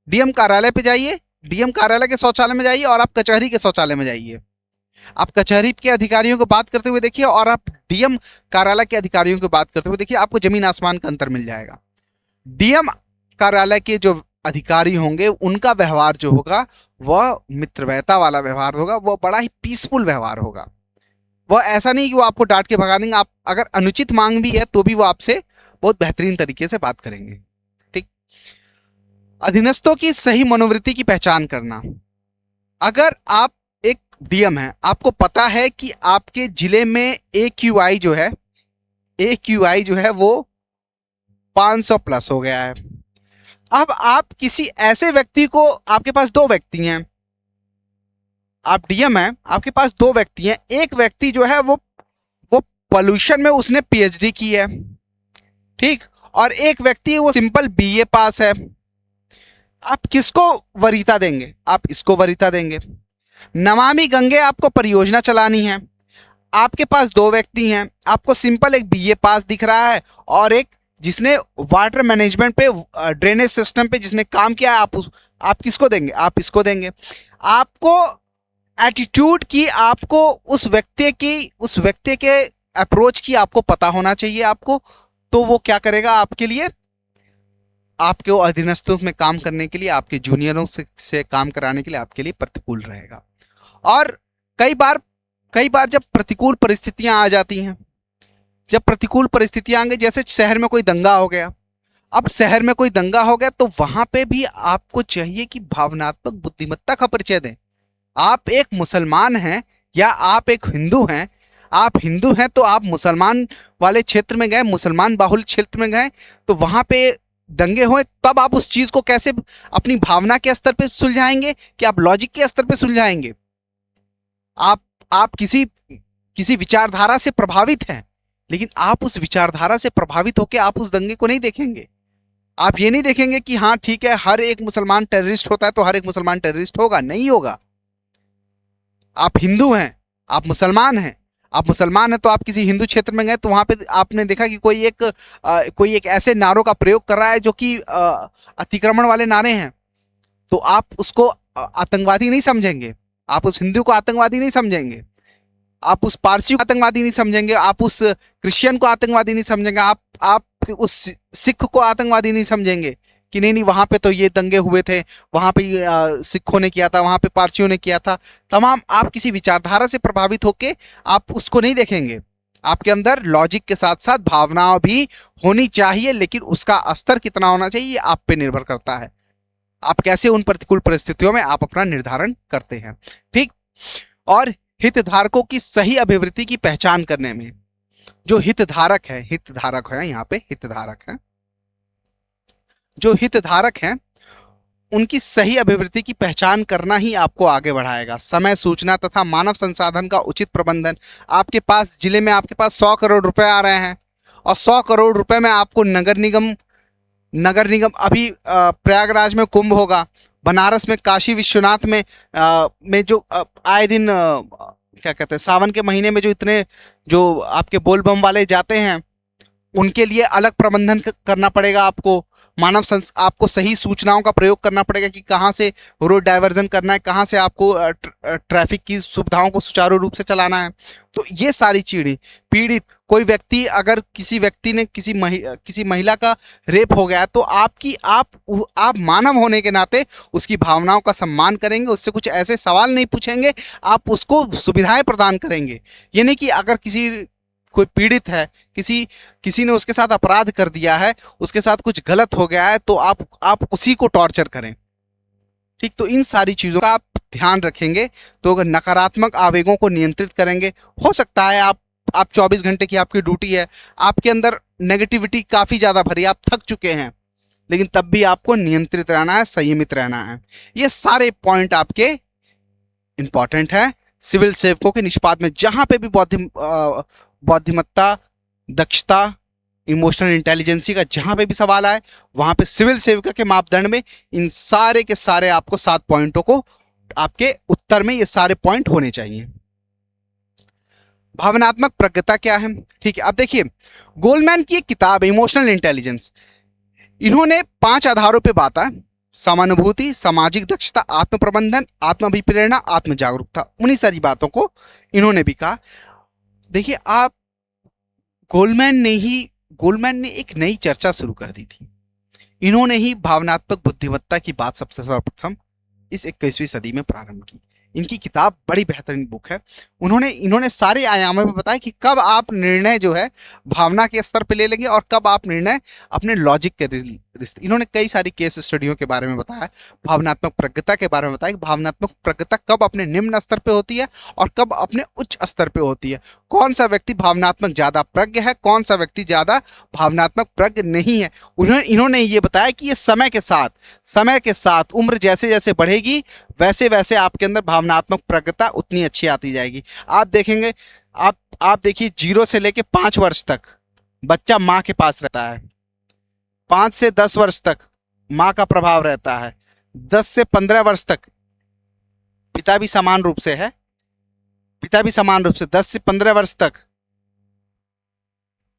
डीएम कार्यालय पे जाइए, डीएम कार्यालय के शौचालय में जाइए और आप कचहरी के शौचालय में जाइए। आप कचहरी के अधिकारियों को बात करते हुए देखिए और आप डीएम कार्यालय के अधिकारियों को बात करते हुए देखिए, आपको जमीन आसमान का अंतर मिल जाएगा। डीएम कार्यालय के जो अधिकारी होंगे उनका व्यवहार जो होगा वह मित्रवता वाला व्यवहार होगा, वह बड़ा ही पीसफुल व्यवहार होगा। वह ऐसा नहीं कि वो आपको डांट के भगा देंगे, आप अगर अनुचित मांग भी है तो भी वो आपसे बहुत बेहतरीन तरीके से बात करेंगे। ठीक, अधीनस्थों की सही मनोवृत्ति की पहचान करना। अगर आप एक डीएम है, आपको पता है कि आपके जिले में AQI जो है वो 500 प्लस हो गया है। अब आप किसी ऐसे व्यक्ति को, आपके पास दो व्यक्ति हैं, आप डीएम हैं, आपके पास दो व्यक्ति हैं। एक व्यक्ति जो है वो पोल्यूशन में उसने पीएचडी की है, ठीक, और एक व्यक्ति वो सिंपल बीए पास है। आप किसको वरीयता देंगे? आप इसको वरीयता देंगे। नमामि गंगे आपको परियोजना चलानी है, आपके पास दो व्यक्ति हैं, आपको सिंपल एक बीए पास दिख रहा है और एक जिसने वाटर मैनेजमेंट पे, ड्रेनेज सिस्टम पे जिसने काम किया है, आप किसको देंगे? आप इसको देंगे। आपको एटीट्यूड की, आपको उस व्यक्ति के अप्रोच की आपको पता होना चाहिए आपको, तो वो क्या करेगा आपके लिए, आपके वो अधीनस्थों में काम करने के लिए, आपके जूनियरों से काम कराने के लिए आपके लिए प्रतिकूल रहेगा। और कई बार जब प्रतिकूल परिस्थितियां आ जाती हैं, जब प्रतिकूल परिस्थितियां आएंगे, जैसे शहर में कोई दंगा हो गया, अब शहर में कोई दंगा हो गया तो वहां पे भी आपको चाहिए कि भावनात्मक बुद्धिमत्ता का परिचय दें। आप एक मुसलमान हैं या आप एक हिंदू हैं, आप हिंदू हैं तो आप मुसलमान वाले क्षेत्र में गए, मुसलमान बाहुल क्षेत्र में गए, तो वहां पे दंगे हुए, तब आप उस चीज को कैसे अपनी भावना के स्तर पे सुलझाएंगे कि आप लॉजिक के स्तर पे सुलझाएंगे? आप आप किसी विचारधारा से प्रभावित हैं, लेकिन आप उस विचारधारा से प्रभावित होकर आप उस दंगे को नहीं देखेंगे। आप ये नहीं देखेंगे कि हाँ ठीक है, हर एक मुसलमान टेररिस्ट होता है तो हर एक मुसलमान टेररिस्ट होगा, नहीं होगा। आप हिंदू हैं, आप मुसलमान हैं, आप मुसलमान हैं तो आप किसी हिंदू क्षेत्र में गए तो वहां पे आपने देखा कि कोई एक ऐसे नारों का प्रयोग कर रहा है जो कि अतिक्रमण वाले नारे हैं, तो आप उसको आतंकवादी नहीं समझेंगे, आप उस हिंदू को आतंकवादी नहीं समझेंगे, आप उस पारसी को आतंकवादी नहीं समझेंगे, आप उस क्रिश्चियन को आतंकवादी नहीं समझेंगे, आप उस सिख को आतंकवादी नहीं समझेंगे कि नहीं वहां पे तो ये दंगे हुए थे, वहां पे सिखों ने किया था, वहां पे पारसियों ने किया था। तमाम आप किसी विचारधारा से प्रभावित होके आप उसको नहीं देखेंगे। आपके अंदर लॉजिक के साथ साथ भावनाएं भी होनी चाहिए, लेकिन उसका स्तर कितना होना चाहिए ये आप पे निर्भर करता है। आप कैसे उन प्रतिकूल परिस्थितियों में आप अपना निर्धारण करते हैं, ठीक। और हितधारकों की सही अभिवृत्ति की पहचान करने में, जो हितधारक है यहाँ पे हितधारक है, जो हितधारक हैं उनकी सही अभिवृत्ति की पहचान करना ही आपको आगे बढ़ाएगा। समय, सूचना तथा मानव संसाधन का उचित प्रबंधन। आपके पास जिले में आपके पास 100 करोड़ रुपए आ रहे हैं और 100 करोड़ रुपए में आपको नगर निगम अभी प्रयागराज में कुंभ होगा, बनारस में काशी विश्वनाथ में जो आए दिन क्या कहते हैं सावन के महीने में जो आपके बोलबम वाले जाते हैं, उनके लिए अलग प्रबंधन करना पड़ेगा आपको। आपको सही सूचनाओं का प्रयोग करना पड़ेगा कि कहाँ से रोड डाइवर्जन करना है, कहाँ से आपको ट्रैफिक की सुविधाओं को सुचारू रूप से चलाना है। तो ये सारी चीजें, पीड़ित कोई व्यक्ति, अगर किसी व्यक्ति ने किसी महिला का रेप हो गया तो आप मानव होने के नाते उसकी भावनाओं का सम्मान करेंगे, उससे कुछ ऐसे सवाल नहीं पूछेंगे, आप उसको सुविधाएं प्रदान करेंगे। ये नहीं कि अगर कोई पीड़ित है, किसी ने उसके साथ अपराध कर दिया है, उसके साथ कुछ गलत हो गया है, तो आप उसी को टॉर्चर करें, ठीक। तो इन सारी चीजों का आप ध्यान रखेंगे तो अगर नकारात्मक आवेगों को नियंत्रित करेंगे, हो सकता है आप 24 घंटे की आपकी ड्यूटी है, आपके अंदर नेगेटिविटी काफी ज्यादा भरी, आप थक चुके हैं, लेकिन तब भी आपको नियंत्रित रहना है, संयमित रहना है। ये सारे पॉइंट आपके इंपॉर्टेंट है सिविल सेवकों के निष्पाद में। जहां पे भी बौद्धिमत्ता, दक्षता, इमोशनल इंटेलिजेंसी का जहां पे भी सवाल आए, वहां पे सिविल सेविका के मापदंड में इन सारे के सारे आपको 7 पॉइंटों को, आपके उत्तर में ये सारे पॉइंट होने चाहिए। भावनात्मक प्रज्ञता क्या है, ठीक है। अब देखिए, गोलमैन की एक किताब है इमोशनल इंटेलिजेंस, इन्होंने 5 आधारों पे बांटा: समानुभूति, सामाजिक दक्षता, आत्म प्रबंधन, आत्माभिप्रेरणा, आत्म जागरूकता। उन्हीं सारी बातों को इन्होंने भी कहा। देखिए, आप गोलमैन ने एक नई चर्चा शुरू कर दी थी। इन्होंने ही भावनात्मक बुद्धिमत्ता की बात सबसे सर्वप्रथम इस 21वीं सदी में प्रारंभ की। इनकी किताब बड़ी बेहतरीन बुक है। इन्होंने सारे आयामों में बताया कि कब आप निर्णय जो है भावना के स्तर पे ले लेंगे और कब आप निर्णय अपने लॉजिक के रिश्ते। इन्होंने कई सारी केस स्टडियों के बारे में बताया, भावनात्मक प्रज्ञता के बारे में बताया कि भावनात्मक प्रज्ञता कब अपने निम्न स्तर पे होती है और कब अपने उच्च स्तर पे होती है, कौन सा व्यक्ति भावनात्मक ज्यादा प्रज्ञ है, कौन सा व्यक्ति ज्यादा भावनात्मक प्रज्ञ नहीं है। इन्होंने ये बताया कि ये समय के साथ उम्र जैसे जैसे बढ़ेगी वैसे वैसे आपके अंदर भावनात्मक प्रज्ञता उतनी अच्छी आती जाएगी। आप देखेंगे, आप देखिए 0 से लेके 5 वर्ष तक बच्चा माँ के पास रहता है, 5 से 10 वर्ष तक माँ का प्रभाव रहता है, 10 से 15 वर्ष तक पिता भी समान रूप से 10 से 15 वर्ष तक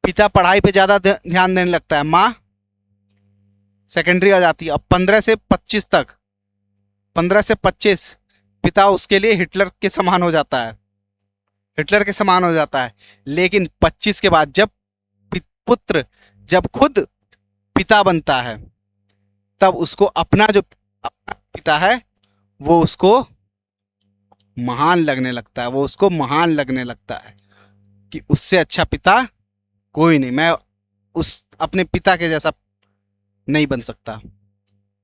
पिता पढ़ाई पे ज्यादा ध्यान देने लगता है, माँ सेकेंडरी आ जाती है। अब 15 से 25 पिता उसके लिए हिटलर के समान हो जाता है। लेकिन 25 के बाद जब पुत्र जब खुद पिता बनता है, तब उसको अपना पिता है वो उसको महान लगने लगता है, वो उसको महान लगने लगता है कि उससे अच्छा पिता कोई नहीं, मैं उस अपने पिता के जैसा नहीं बन सकता,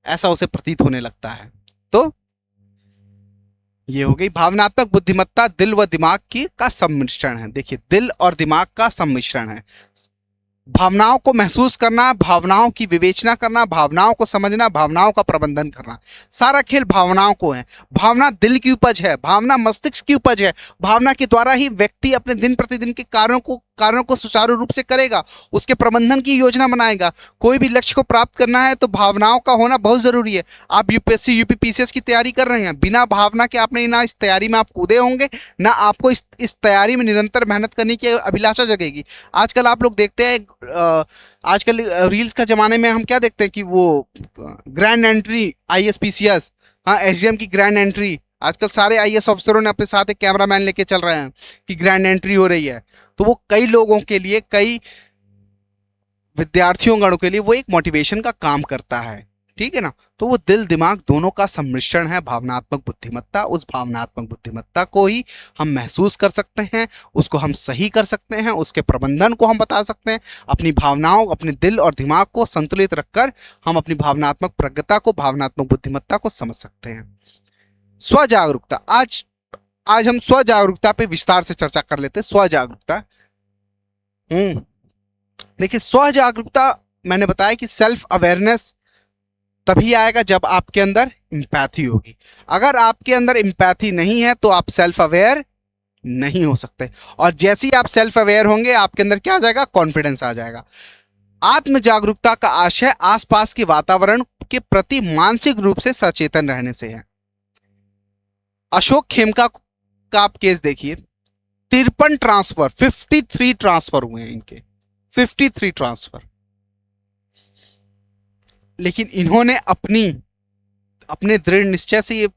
ऐसा उसे प्रतीत होने लगता है। तो ये हो गई भावनात्मक बुद्धिमत्ता, दिल व दिमाग की का सम्मिश्रण है। देखिए, दिल और दिमाग का सम्मिश्रण है। भावनाओं को महसूस करना, भावनाओं की विवेचना करना, भावनाओं को समझना, भावनाओं का प्रबंधन करना, सारा खेल भावनाओं को है। भावना दिल की उपज है, भावना मस्तिष्क की उपज है। भावना के द्वारा ही व्यक्ति अपने दिन प्रतिदिन के कार्यों को सुचारू रूप से करेगा, उसके प्रबंधन की योजना बनाएगा। कोई भी लक्ष्य को प्राप्त करना है तो भावनाओं का होना बहुत जरूरी है। आप यूपीएससी यूपीपीसीएस की तैयारी कर रहे हैं, बिना भावना के आपने ना इस तैयारी में आप कूदे होंगे, ना आपको इस तैयारी में निरंतर मेहनत करने की अभिलाषा जगेगी। आजकल आप लोग देखते हैं, आजकल रील्स का जमाने में हम क्या देखते हैं कि वो ग्रैंड एंट्री आईएएस हाँ एसडीएम की ग्रैंड एंट्री, आजकल सारे आईएएस अफसरों ने अपने साथ एक कैमरामैन लेके चल रहे हैं कि ग्रैंड एंट्री हो रही है। तो वो कई लोगों के लिए, कई विद्यार्थियों गणों के लिए वो एक मोटिवेशन का काम करता है, ठीक है ना। तो वो दिल दिमाग दोनों का सम्मिश्रण है भावनात्मक बुद्धिमत्ता। उस भावनात्मक बुद्धिमत्ता को ही हम महसूस कर सकते हैं, उसको हम सही कर सकते हैं, उसके प्रबंधन को हम बता सकते हैं। अपनी भावनाओं, अपने दिल और दिमाग को संतुलित रखकर हम अपनी भावनात्मक प्रज्ञता को, भावनात्मक बुद्धिमत्ता को समझ सकते हैं। स्व जागरूकता, आज हम स्व जागरूकता पे विस्तार से चर्चा कर लेते हैं। स्व जागरूकता, देखिए स्व जागरूकता मैंने बताया कि सेल्फ अवेयरनेस तभी आएगा जब आपके अंदर एम्पैथी होगी। अगर आपके अंदर एम्पैथी नहीं है तो आप सेल्फ अवेयर नहीं हो सकते, और जैसे ही आप सेल्फ अवेयर होंगे आपके अंदर क्या आ जाएगा, कॉन्फिडेंस आ जाएगा। आत्म जागरूकता का आशय आसपास के वातावरण के प्रति मानसिक रूप से सचेतन रहने से है। अशोक खेमका का आप केस देखिए, 53 ट्रांसफर, 53 ट्रांसफर हुए हैं इनके, 53 ट्रांसफर, लेकिन इन्होंने अपने दृढ़ निश्चय से ये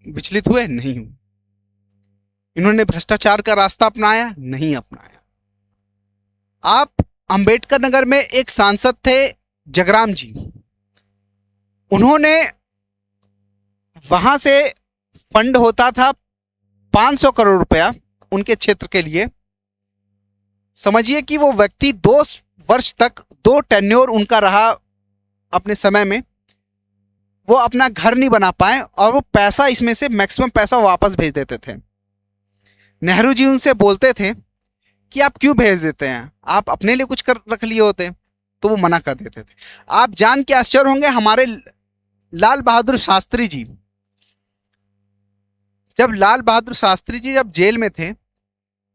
विचलित हुए नहीं हुए। इन्होंने भ्रष्टाचार का रास्ता अपनाया नहीं अपनाया। आप अंबेडकर नगर में एक सांसद थे जगराम जी, उन्होंने वहां से फंड होता था 500 करोड़ रुपया उनके क्षेत्र के लिए। समझिए कि वो व्यक्ति 2 वर्ष तक, 2 टेन्योर उनका रहा अपने समय में, वो अपना घर नहीं बना पाए और वो पैसा, इसमें से मैक्सिमम पैसा वापस भेज देते थे। नेहरू जी उनसे बोलते थे कि आप क्यों भेज देते हैं, आप अपने लिए कुछ कर रख लिए होते, तो वो मना कर देते थे। आप जान के आश्चर्य होंगे, हमारे लाल बहादुर शास्त्री जी, जब जेल में थे,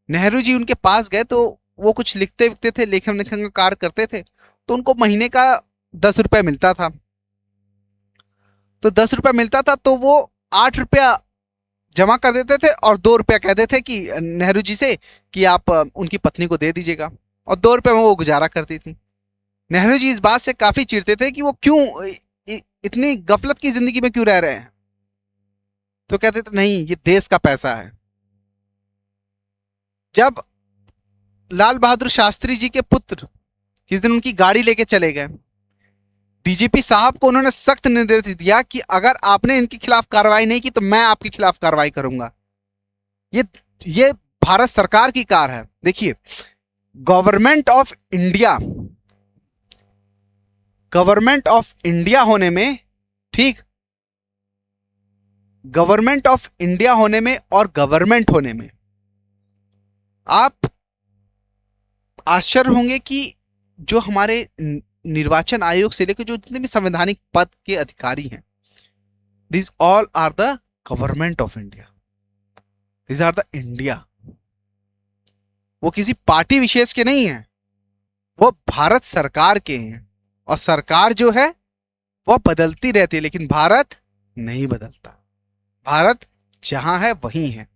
नेहरू जी उनके पास गए तो वो कुछ लिखते विखते थे, लेखन लिखन का कार्य करते थे, तो उनको महीने का 10 रुपया मिलता था। तो 10 रुपया मिलता था तो वो 8 रुपया जमा कर देते थे और 2 रुपया कहते थे कि नेहरू जी से कि आप उनकी पत्नी को दे दीजिएगा, और 2 रुपये में वो गुजारा करती थी। नेहरू जी इस बात से काफी चिढ़ते थे कि वो क्यों इतनी गफलत की जिंदगी में क्यों रह रहे हैं। तो कहते थे नहीं, ये देश का पैसा है। जब लाल बहादुर शास्त्री जी के पुत्र किस दिन उनकी गाड़ी लेके चले गए, डीजीपी साहब को उन्होंने सख्त निर्देश दिया कि अगर आपने इनके खिलाफ कार्रवाई नहीं की तो मैं आपके खिलाफ कार्रवाई करूंगा। ये भारत सरकार की कार है। देखिए, गवर्नमेंट ऑफ इंडिया होने में, ठीक, गवर्नमेंट ऑफ इंडिया होने में और गवर्नमेंट होने में आप आश्चर्य होंगे कि जो हमारे निर्वाचन आयोग से लेकर जो जितने भी संवैधानिक पद के अधिकारी हैं, this all are the government of India, this are the India. वो किसी पार्टी विशेष के नहीं हैं, वो भारत सरकार के हैं। और सरकार जो है वह बदलती रहती है, लेकिन भारत नहीं बदलता। भारत जहां है वहीं है।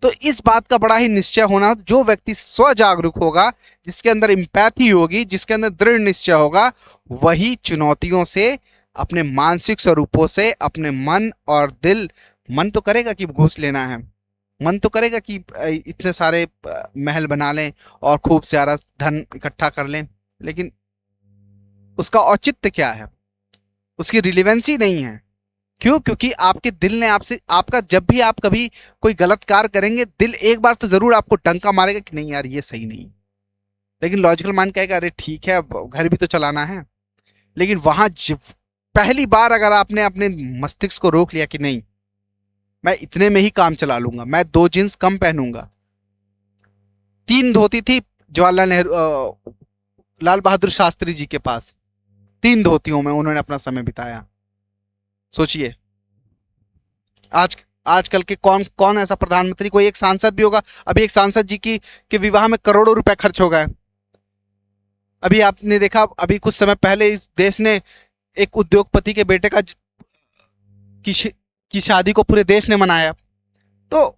तो इस बात का बड़ा ही निश्चय होना, जो व्यक्ति स्व जागरूक होगा, जिसके अंदर एम्पैथी होगी, जिसके अंदर दृढ़ निश्चय होगा, वही चुनौतियों से, अपने मानसिक स्वरूपों से, अपने मन और दिल, मन तो करेगा कि घूस लेना है, मन तो करेगा कि इतने सारे महल बना लें और खूब सारा धन इकट्ठा कर लें, लेकिन उसका औचित्य क्या है, उसकी रिलेवेंसी नहीं है। क्यों? क्योंकि आपके दिल ने आपसे, आपका जब भी आप कभी कोई गलत कार्य करेंगे, दिल एक बार तो जरूर आपको डंका मारेगा कि नहीं यार ये सही नहीं। लेकिन लॉजिकल माइंड कहेगा अरे ठीक है, अब घर भी तो चलाना है। लेकिन वहां जब पहली बार अगर आपने अपने मस्तिष्क को रोक लिया कि नहीं, मैं इतने में ही काम चला लूंगा, मैं 2 जींस कम पहनूंगा, 3 धोती थी जवाहरलाल नेहरू लाल बहादुर शास्त्री जी के पास, 3 धोतियों में उन्होंने अपना समय बिताया। सोचिए आज आजकल के कौन कौन ऐसा प्रधानमंत्री, कोई एक सांसद भी होगा, अभी एक सांसद जी की के विवाह में करोड़ों रुपए खर्च हो गए। अभी आपने देखा, अभी कुछ समय पहले इस देश ने एक उद्योगपति के बेटे का की, की शादी को पूरे देश ने मनाया। तो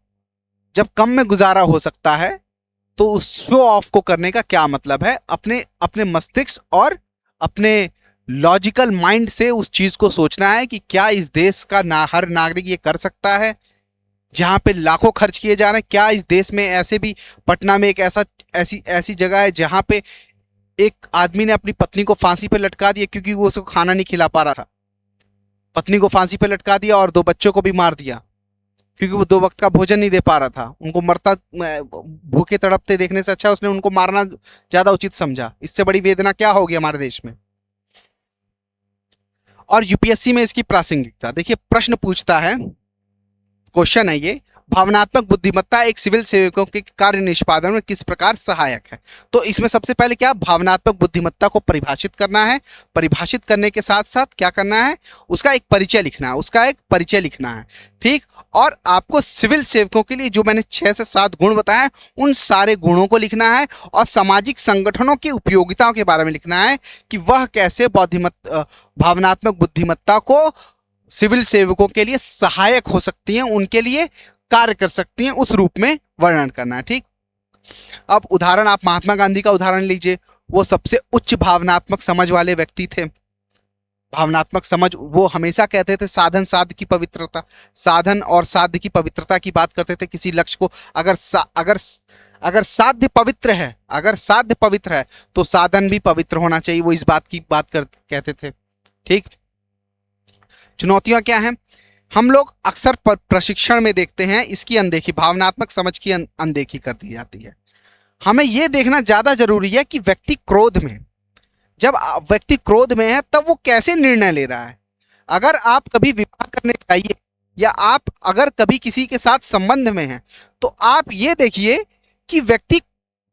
जब कम में गुजारा हो सकता है तो उस शो ऑफ को करने का क्या मतलब है? अपने अपने मस्तिष्क और अपने लॉजिकल माइंड से उस चीज को सोचना है कि क्या इस देश का हर नागरिक ये कर सकता है, जहां पे लाखों खर्च किए जा रहे हैं। क्या इस देश में ऐसे भी, पटना में एक ऐसी ऐसी जगह है जहां पे एक आदमी ने अपनी पत्नी को फांसी पे लटका दिया क्योंकि वो उसको खाना नहीं खिला पा रहा था। पत्नी को फांसी पे लटका दिया और 2 बच्चों को भी मार दिया क्योंकि वो 2 वक्त का भोजन नहीं दे पा रहा था। उनको मरता भूखे तड़पते देखने से अच्छा उसने उनको मारना ज्यादा उचित समझा। इससे बड़ी वेदना क्या होगी हमारे देश में? और यूपीएससी में इसकी प्रासंगिकता देखिए, प्रश्न पूछता है, क्वेश्चन है ये, भावनात्मक बुद्धिमत्ता एक सिविल सेवकों के कार्य निष्पादन में किस प्रकार सहायक है? तो इसमें सबसे पहले क्या, भावनात्मक बुद्धिमत्ता को परिभाषित करना है। परिभाषित करने के साथ साथ क्या करना है, उसका एक परिचय लिखना है, उसका एक परिचय लिखना है। ठीक, और आपको सिविल सेवकों के लिए जो मैंने 6 से 7 गुण बताए, उन सारे गुणों को लिखना है और सामाजिक संगठनों की उपयोगिताओं के बारे में लिखना है कि वह कैसे भावनात्मक बुद्धिमत्ता को सिविल सेवकों के लिए सहायक हो सकती हैं, उनके लिए कार्य कर सकती हैं, उस रूप में वर्णन करना है। ठीक, अब उदाहरण, आप महात्मा गांधी का उदाहरण लीजिए। वो सबसे उच्च भावनात्मक समझ वाले व्यक्ति थे। भावनात्मक समझ, वो हमेशा कहते थे साधन साध्य की पवित्रता, साधन और साध्य की पवित्रता की बात करते थे। किसी लक्ष्य को अगर साध्य पवित्र है, अगर साध्य पवित्र है तो साधन भी पवित्र होना चाहिए, वो इस बात की कहते थे। ठीक, चुनौतियां क्या हैं? हम लोग अक्सर प्रशिक्षण में देखते हैं इसकी अनदेखी, भावनात्मक समझ की अनदेखी कर दी जाती है। हमें यह देखना ज्यादा जरूरी है कि व्यक्ति क्रोध में, जब व्यक्ति क्रोध में है तब वो कैसे निर्णय ले रहा है। अगर आप कभी विवाह करने जाइए या आप अगर कभी किसी के साथ संबंध में हैं तो आप ये देखिए कि व्यक्ति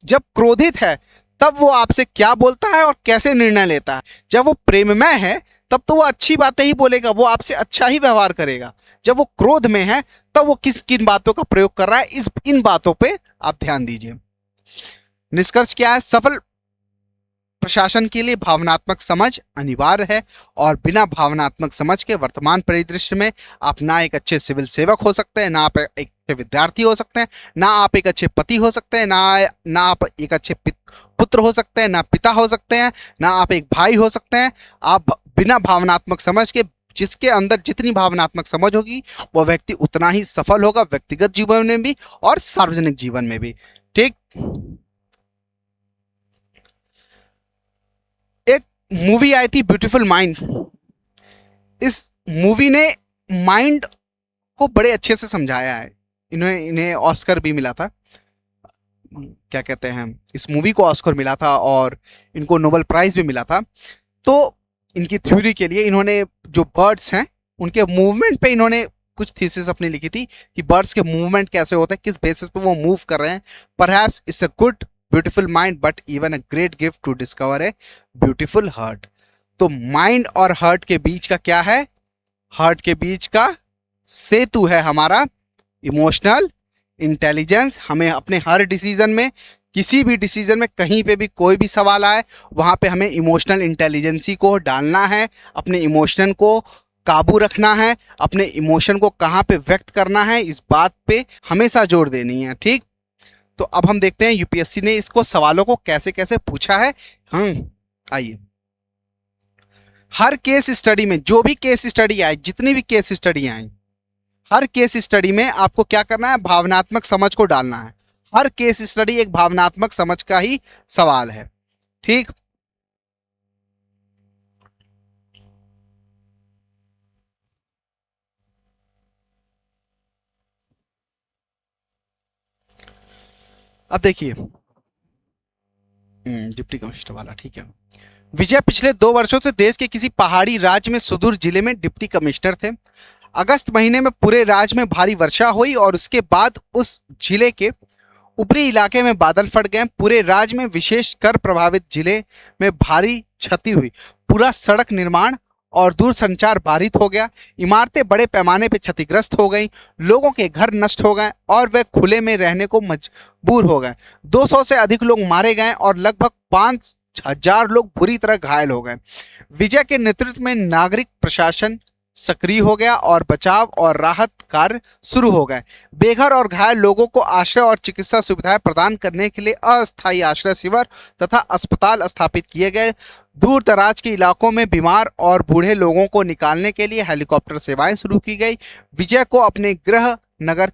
जब क्रोधित है तब वो आपसे क्या बोलता है और कैसे निर्णय लेता है। जब वो प्रेममय है तब तो वो अच्छी बातें ही बोलेगा, वो आपसे अच्छा ही व्यवहार करेगा। जब वो क्रोध में है तब वो किन बातों का प्रयोग कर रहा है, इन बातों पे आप ध्यान दीजिए। निष्कर्ष क्या है? सफल प्रशासन के लिए भावनात्मक समझ अनिवार्य है और बिना भावनात्मक समझ के वर्तमान परिदृश्य में आप ना एक अच्छे सिविल सेवक हो सकते हैं, ना आप एक अच्छे विद्यार्थी हो सकते हैं, ना आप एक अच्छे पति हो सकते हैं, ना आप एक अच्छे पुत्र हो सकते हैं, ना पिता हो सकते हैं, ना आप एक भाई हो सकते हैं। आप बिना भावनात्मक समझ के, जिसके अंदर जितनी भावनात्मक समझ होगी वो व्यक्ति उतना ही सफल होगा, व्यक्तिगत जीवन में भी और सार्वजनिक जीवन में भी। ठीक, एक मूवी आई थी ब्यूटीफुल माइंड। इस मूवी ने माइंड को बड़े अच्छे से समझाया है। इन्हें ऑस्कर भी मिला था, क्या कहते हैं, इस मूवी को ऑस्कर मिला था और इनको नोबेल प्राइज भी मिला था। तो इनकी थ्योरी के लिए इन्होंने जो बर्ड्स हैं उनके मूवमेंट पे इन्होंने कुछ थीसिस अपनी लिखी थी कि बर्ड्स के मूवमेंट कैसे होते हैं, किस बेसिस पे वो मूव कर रहे हैं। Perhaps it's a good beautiful mind but even a great gift to discover a beautiful heart. तो माइंड और हार्ट के बीच का क्या है? हार्ट के बीच का सेतु है हमारा इमोशनल इंटेलिजेंस। हमें अपने हर डिसीजन में, किसी भी डिसीजन में, कहीं पे भी कोई भी सवाल आए वहां पे हमें इमोशनल इंटेलिजेंसी को डालना है, अपने इमोशन को काबू रखना है, अपने इमोशन को कहाँ पे व्यक्त करना है, इस बात पे हमेशा जोर देनी है। ठीक, तो अब हम देखते हैं यूपीएससी ने इसको सवालों को कैसे कैसे पूछा है। आइए, हर केस स्टडी में, जो भी केस स्टडी आए, जितनी भी केस स्टडी आई, हर केस स्टडी में आपको क्या करना है? भावनात्मक समझ को डालना है। हर केस स्टडी एक भावनात्मक समझ का ही सवाल है। ठीक, अब देखिए, डिप्टी कमिश्नर वाला, ठीक है। विजय पिछले 2 वर्षों से देश के किसी पहाड़ी राज्य में सुदूर जिले में डिप्टी कमिश्नर थे। अगस्त महीने में पूरे राज्य में भारी वर्षा हुई और उसके बाद उस जिले के ऊपरी इलाके में बादल फट गए। पूरे राज्य में, विशेषकर प्रभावित जिले में भारी क्षति हुई। पूरा सड़क निर्माण और दूरसंचार बाधित हो गया। इमारतें बड़े पैमाने पर क्षतिग्रस्त हो गई। लोगों के घर नष्ट हो गए और वे खुले में रहने को मजबूर हो गए। 200 से अधिक लोग मारे गए और लगभग 5,000 लोग बुरी तरह घायल हो गए। विजय के नेतृत्व में नागरिक प्रशासन सक्रिय हो गया और बचाव और राहत कार्य शुरू हो गए। बेघर और घायल लोगों को आश्रय और चिकित्सा सुविधाएं प्रदान करने के लिए अस्थायी आश्रय शिविर तथा अस्पताल स्थापित किए गए। दूर दराज के इलाकों में बीमार और बूढ़े लोगों को निकालने के लिए हेलीकॉप्टर सेवाएं शुरू की गई। विजय को अपने गृह नगर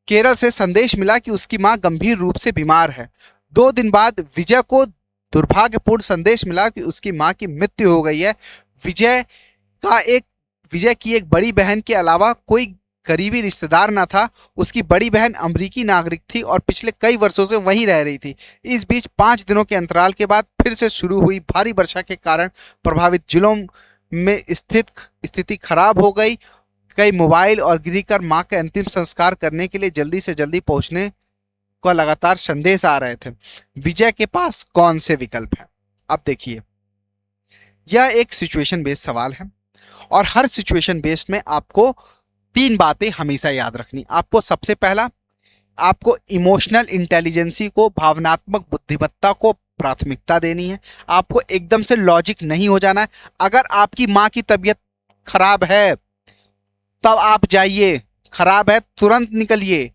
केरल से संदेश मिला कि उसकी मां गंभीर रूप से बीमार है। 2 दिन बाद विजय को दुर्भाग्यपूर्ण संदेश मिला कि उसकी मां की मृत्यु हो गई है। विजय की एक बड़ी बहन के अलावा कोई करीबी रिश्तेदार न था। उसकी बड़ी बहन अमेरिकी नागरिक थी और पिछले कई वर्षों से वहीं रह रही थी। इस बीच 5 दिनों के अंतराल के बाद फिर से शुरू हुई भारी वर्षा के कारण प्रभावित जिलों में स्थिति खराब हो गई। कई मोबाइल और गिरकर मां के अंतिम संस्कार करने के लिए जल्दी से जल्दी पहुंचने को लगातार संदेश आ रहे थे। विजय के पास कौन से विकल्प हैं? अब देखिए, यह एक सिचुएशन बेस्ड सवाल है और हर सिचुएशन बेस्ड में आपको 3 बातें हमेशा याद रखनी। आपको सबसे पहला, आपको इमोशनल इंटेलिजेंसी को, भावनात्मक बुद्धिमत्ता को प्राथमिकता देनी है। आपको एकदम से लॉजिक नहीं हो जाना है। अगर आपकी मां की तबीयत खराब है तब आप जाइए, खराब है तुरंत निकलिए।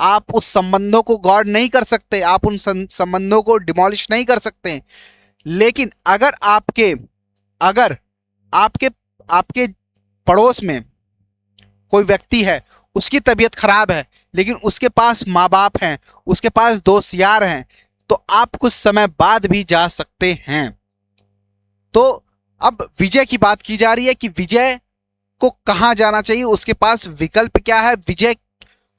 आप उस संबंधों को गौर नहीं कर सकते, आप उन संबंधों को डिमोलिश नहीं कर सकते। लेकिन अगर आपके पड़ोस में कोई व्यक्ति है, उसकी तबीयत खराब है, लेकिन उसके पास माँ बाप हैं, उसके पास दोस्त यार हैं, तो आप कुछ समय बाद भी जा सकते हैं। तो अब विजय की बात की जा रही है कि विजय को कहां जाना चाहिए, उसके पास विकल्प क्या है, विजय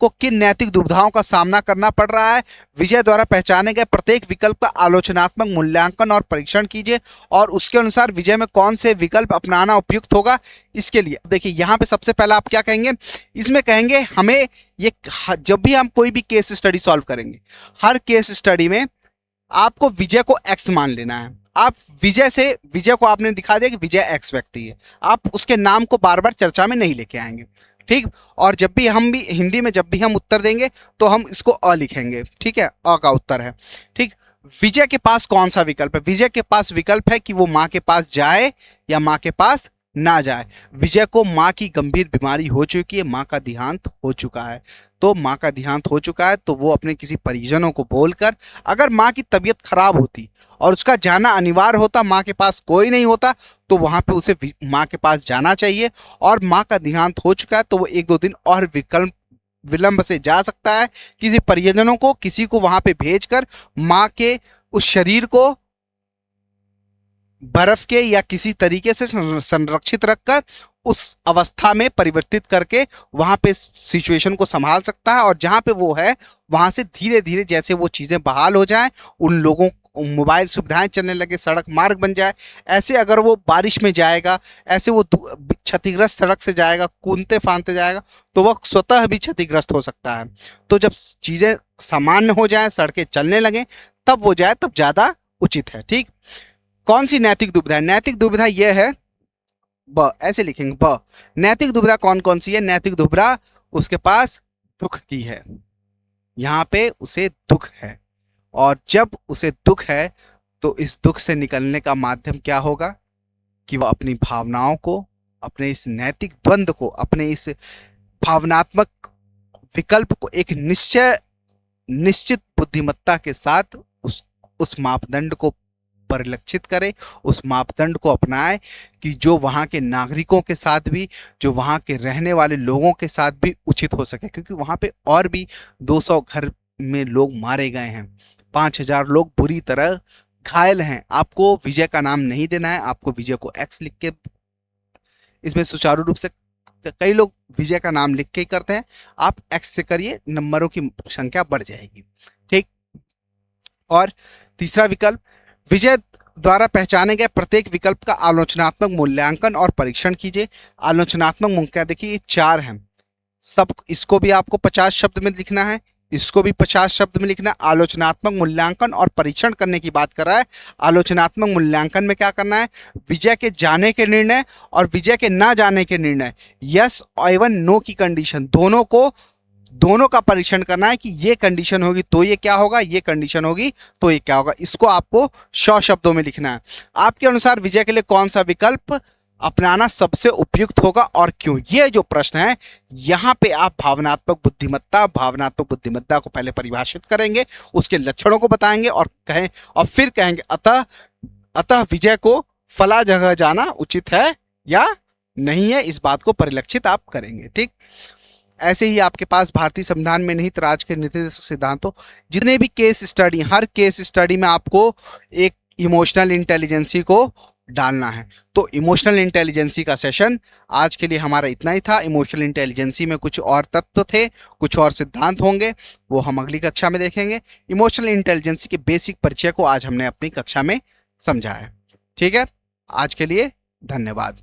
को किन नैतिक दुविधाओं का सामना करना पड़ रहा है। विजय द्वारा पहचाने गए प्रत्येक विकल्प का आलोचनात्मक मूल्यांकन और परीक्षण कीजिए और उसके अनुसार विजय में कौन से विकल्प अपनाना उपयुक्त होगा। इसके लिए देखिए, यहाँ पे सबसे पहला आप क्या कहेंगे, इसमें कहेंगे हमें ये, जब भी हम कोई भी केस स्टडी सॉल्व करेंगे, हर केस स्टडी में आपको विजय को एक्स मान लेना है। आप विजय को आपने दिखा दिया कि विजय एक्स व्यक्ति है, आप उसके नाम को बार बार चर्चा में नहीं लेके आएंगे, ठीक। और जब भी हिंदी में जब भी हम उत्तर देंगे तो हम इसको अ लिखेंगे, ठीक है, अ का उत्तर है, ठीक। विजय के पास कौन सा विकल्प है? विजय के पास विकल्प है कि वो माँ के पास जाए या माँ के पास ना जाए। विजय को माँ की गंभीर बीमारी हो चुकी है, माँ का देहांत हो चुका है। तो माँ का देहांत हो चुका है तो वो अपने किसी परिजनों को बोलकर, अगर माँ की तबीयत खराब होती और उसका जाना अनिवार्य होता, माँ के पास कोई नहीं होता, तो वहाँ पे उसे माँ के पास जाना चाहिए। और माँ का देहांत हो चुका है तो वो 1-2 दिन और विलंब से जा सकता है। किसी परिजनों को, किसी को वहाँ पे भेजकर माँ के उस शरीर को बर्फ के या किसी तरीके से संरक्षित रखकर उस अवस्था में परिवर्तित करके वहां पे सिचुएशन को संभाल सकता है। और जहां पे वो है वहां से धीरे धीरे जैसे वो चीजें बहाल हो जाएं, उन लोगों मोबाइल सुविधाएं चलने लगे, सड़क मार्ग बन जाए, ऐसे अगर वो बारिश में जाएगा, ऐसे वो क्षतिग्रस्त सड़क से जाएगा, कूदते फांदते जाएगा, तो वह स्वतः भी क्षतिग्रस्त हो सकता है। तो जब चीजें सामान्य हो जाए, सड़कें चलने लगे, तब वो जाए, तब ज्यादा उचित है, ठीक। कौन सी नैतिक दुविधा? नैतिक दुविधा यह है, ब, ऐसे लिखेंगे ब। नैतिक दुविधा कौन कौन सी है? नैतिक दुविधा उसके पास दुख की है, यहां पे उसे दुख है। और जब उसे दुख है तो इस दुख से निकलने का माध्यम क्या होगा कि वह अपनी भावनाओं को, अपने इस नैतिक द्वंद्व को, अपने इस भावनात्मक विकल्प को एक निश्चित बुद्धिमत्ता के साथ उस मापदंड को परिलक्षित करे, उस मापदंड को अपनाए कि जो वहाँ के नागरिकों के साथ भी, जो वहाँ के रहने वाले लोगों के साथ भी उचित हो सके। क्योंकि वहाँ पे और भी 200 घर में लोग मारे गए हैं, 5,000 लोग बुरी तरह घायल हैं। आपको विजय का नाम नहीं देना है, आपको विजय को एक्स लिख के इसमें सुचारू रूप से कई लोग विजय का नाम लिख के ही करते हैं, आप एक्स से करिए, नंबरों की संख्या बढ़ जाएगी। ठीक। और तीसरा विकल्प, विजय द्वारा पहचाने गए प्रत्येक विकल्प का आलोचनात्मक मूल्यांकन और परीक्षण कीजिए। आलोचनात्मक मूल्यांकन देखिए ये 4 हैं, सब इसको भी आपको 50 शब्द में लिखना है, इसको भी 50 शब्द में लिखना है। आलोचनात्मक मूल्यांकन और परीक्षण करने की बात कर रहा है। आलोचनात्मक मूल्यांकन में क्या करना है, विजय के जाने के निर्णय और विजय के ना जाने के निर्णय, यस एवं नो की कंडीशन, दोनों का परीक्षण करना है कि ये कंडीशन होगी तो ये क्या होगा, ये कंडीशन होगी तो ये क्या होगा। इसको आपको 100 शब्दों में लिखना है। आपके अनुसार विजय के लिए कौन सा विकल्प अपनाना सबसे उपयुक्त होगा और क्यों, ये जो प्रश्न है यहां पे आप भावनात्मक बुद्धिमत्ता को पहले परिभाषित करेंगे, उसके लक्षणों को बताएंगे और फिर कहेंगे अतः विजय को फला जगह जाना उचित है या नहीं है, इस बात को परिलक्षित आप करेंगे। ठीक। ऐसे ही आपके पास भारतीय संविधान में निहित राज्य के नीति सिद्धांतों, जितने भी केस स्टडी, हर केस स्टडी में आपको एक इमोशनल इंटेलिजेंसी को डालना है। तो इमोशनल इंटेलिजेंसी का सेशन आज के लिए हमारा इतना ही था। इमोशनल इंटेलिजेंसी में कुछ और तत्व थे, कुछ और सिद्धांत होंगे, वो हम अगली कक्षा में देखेंगे। इमोशनल इंटेलिजेंसी के बेसिक परिचय को आज हमने अपनी कक्षा में समझा है। ठीक है, आज के लिए धन्यवाद।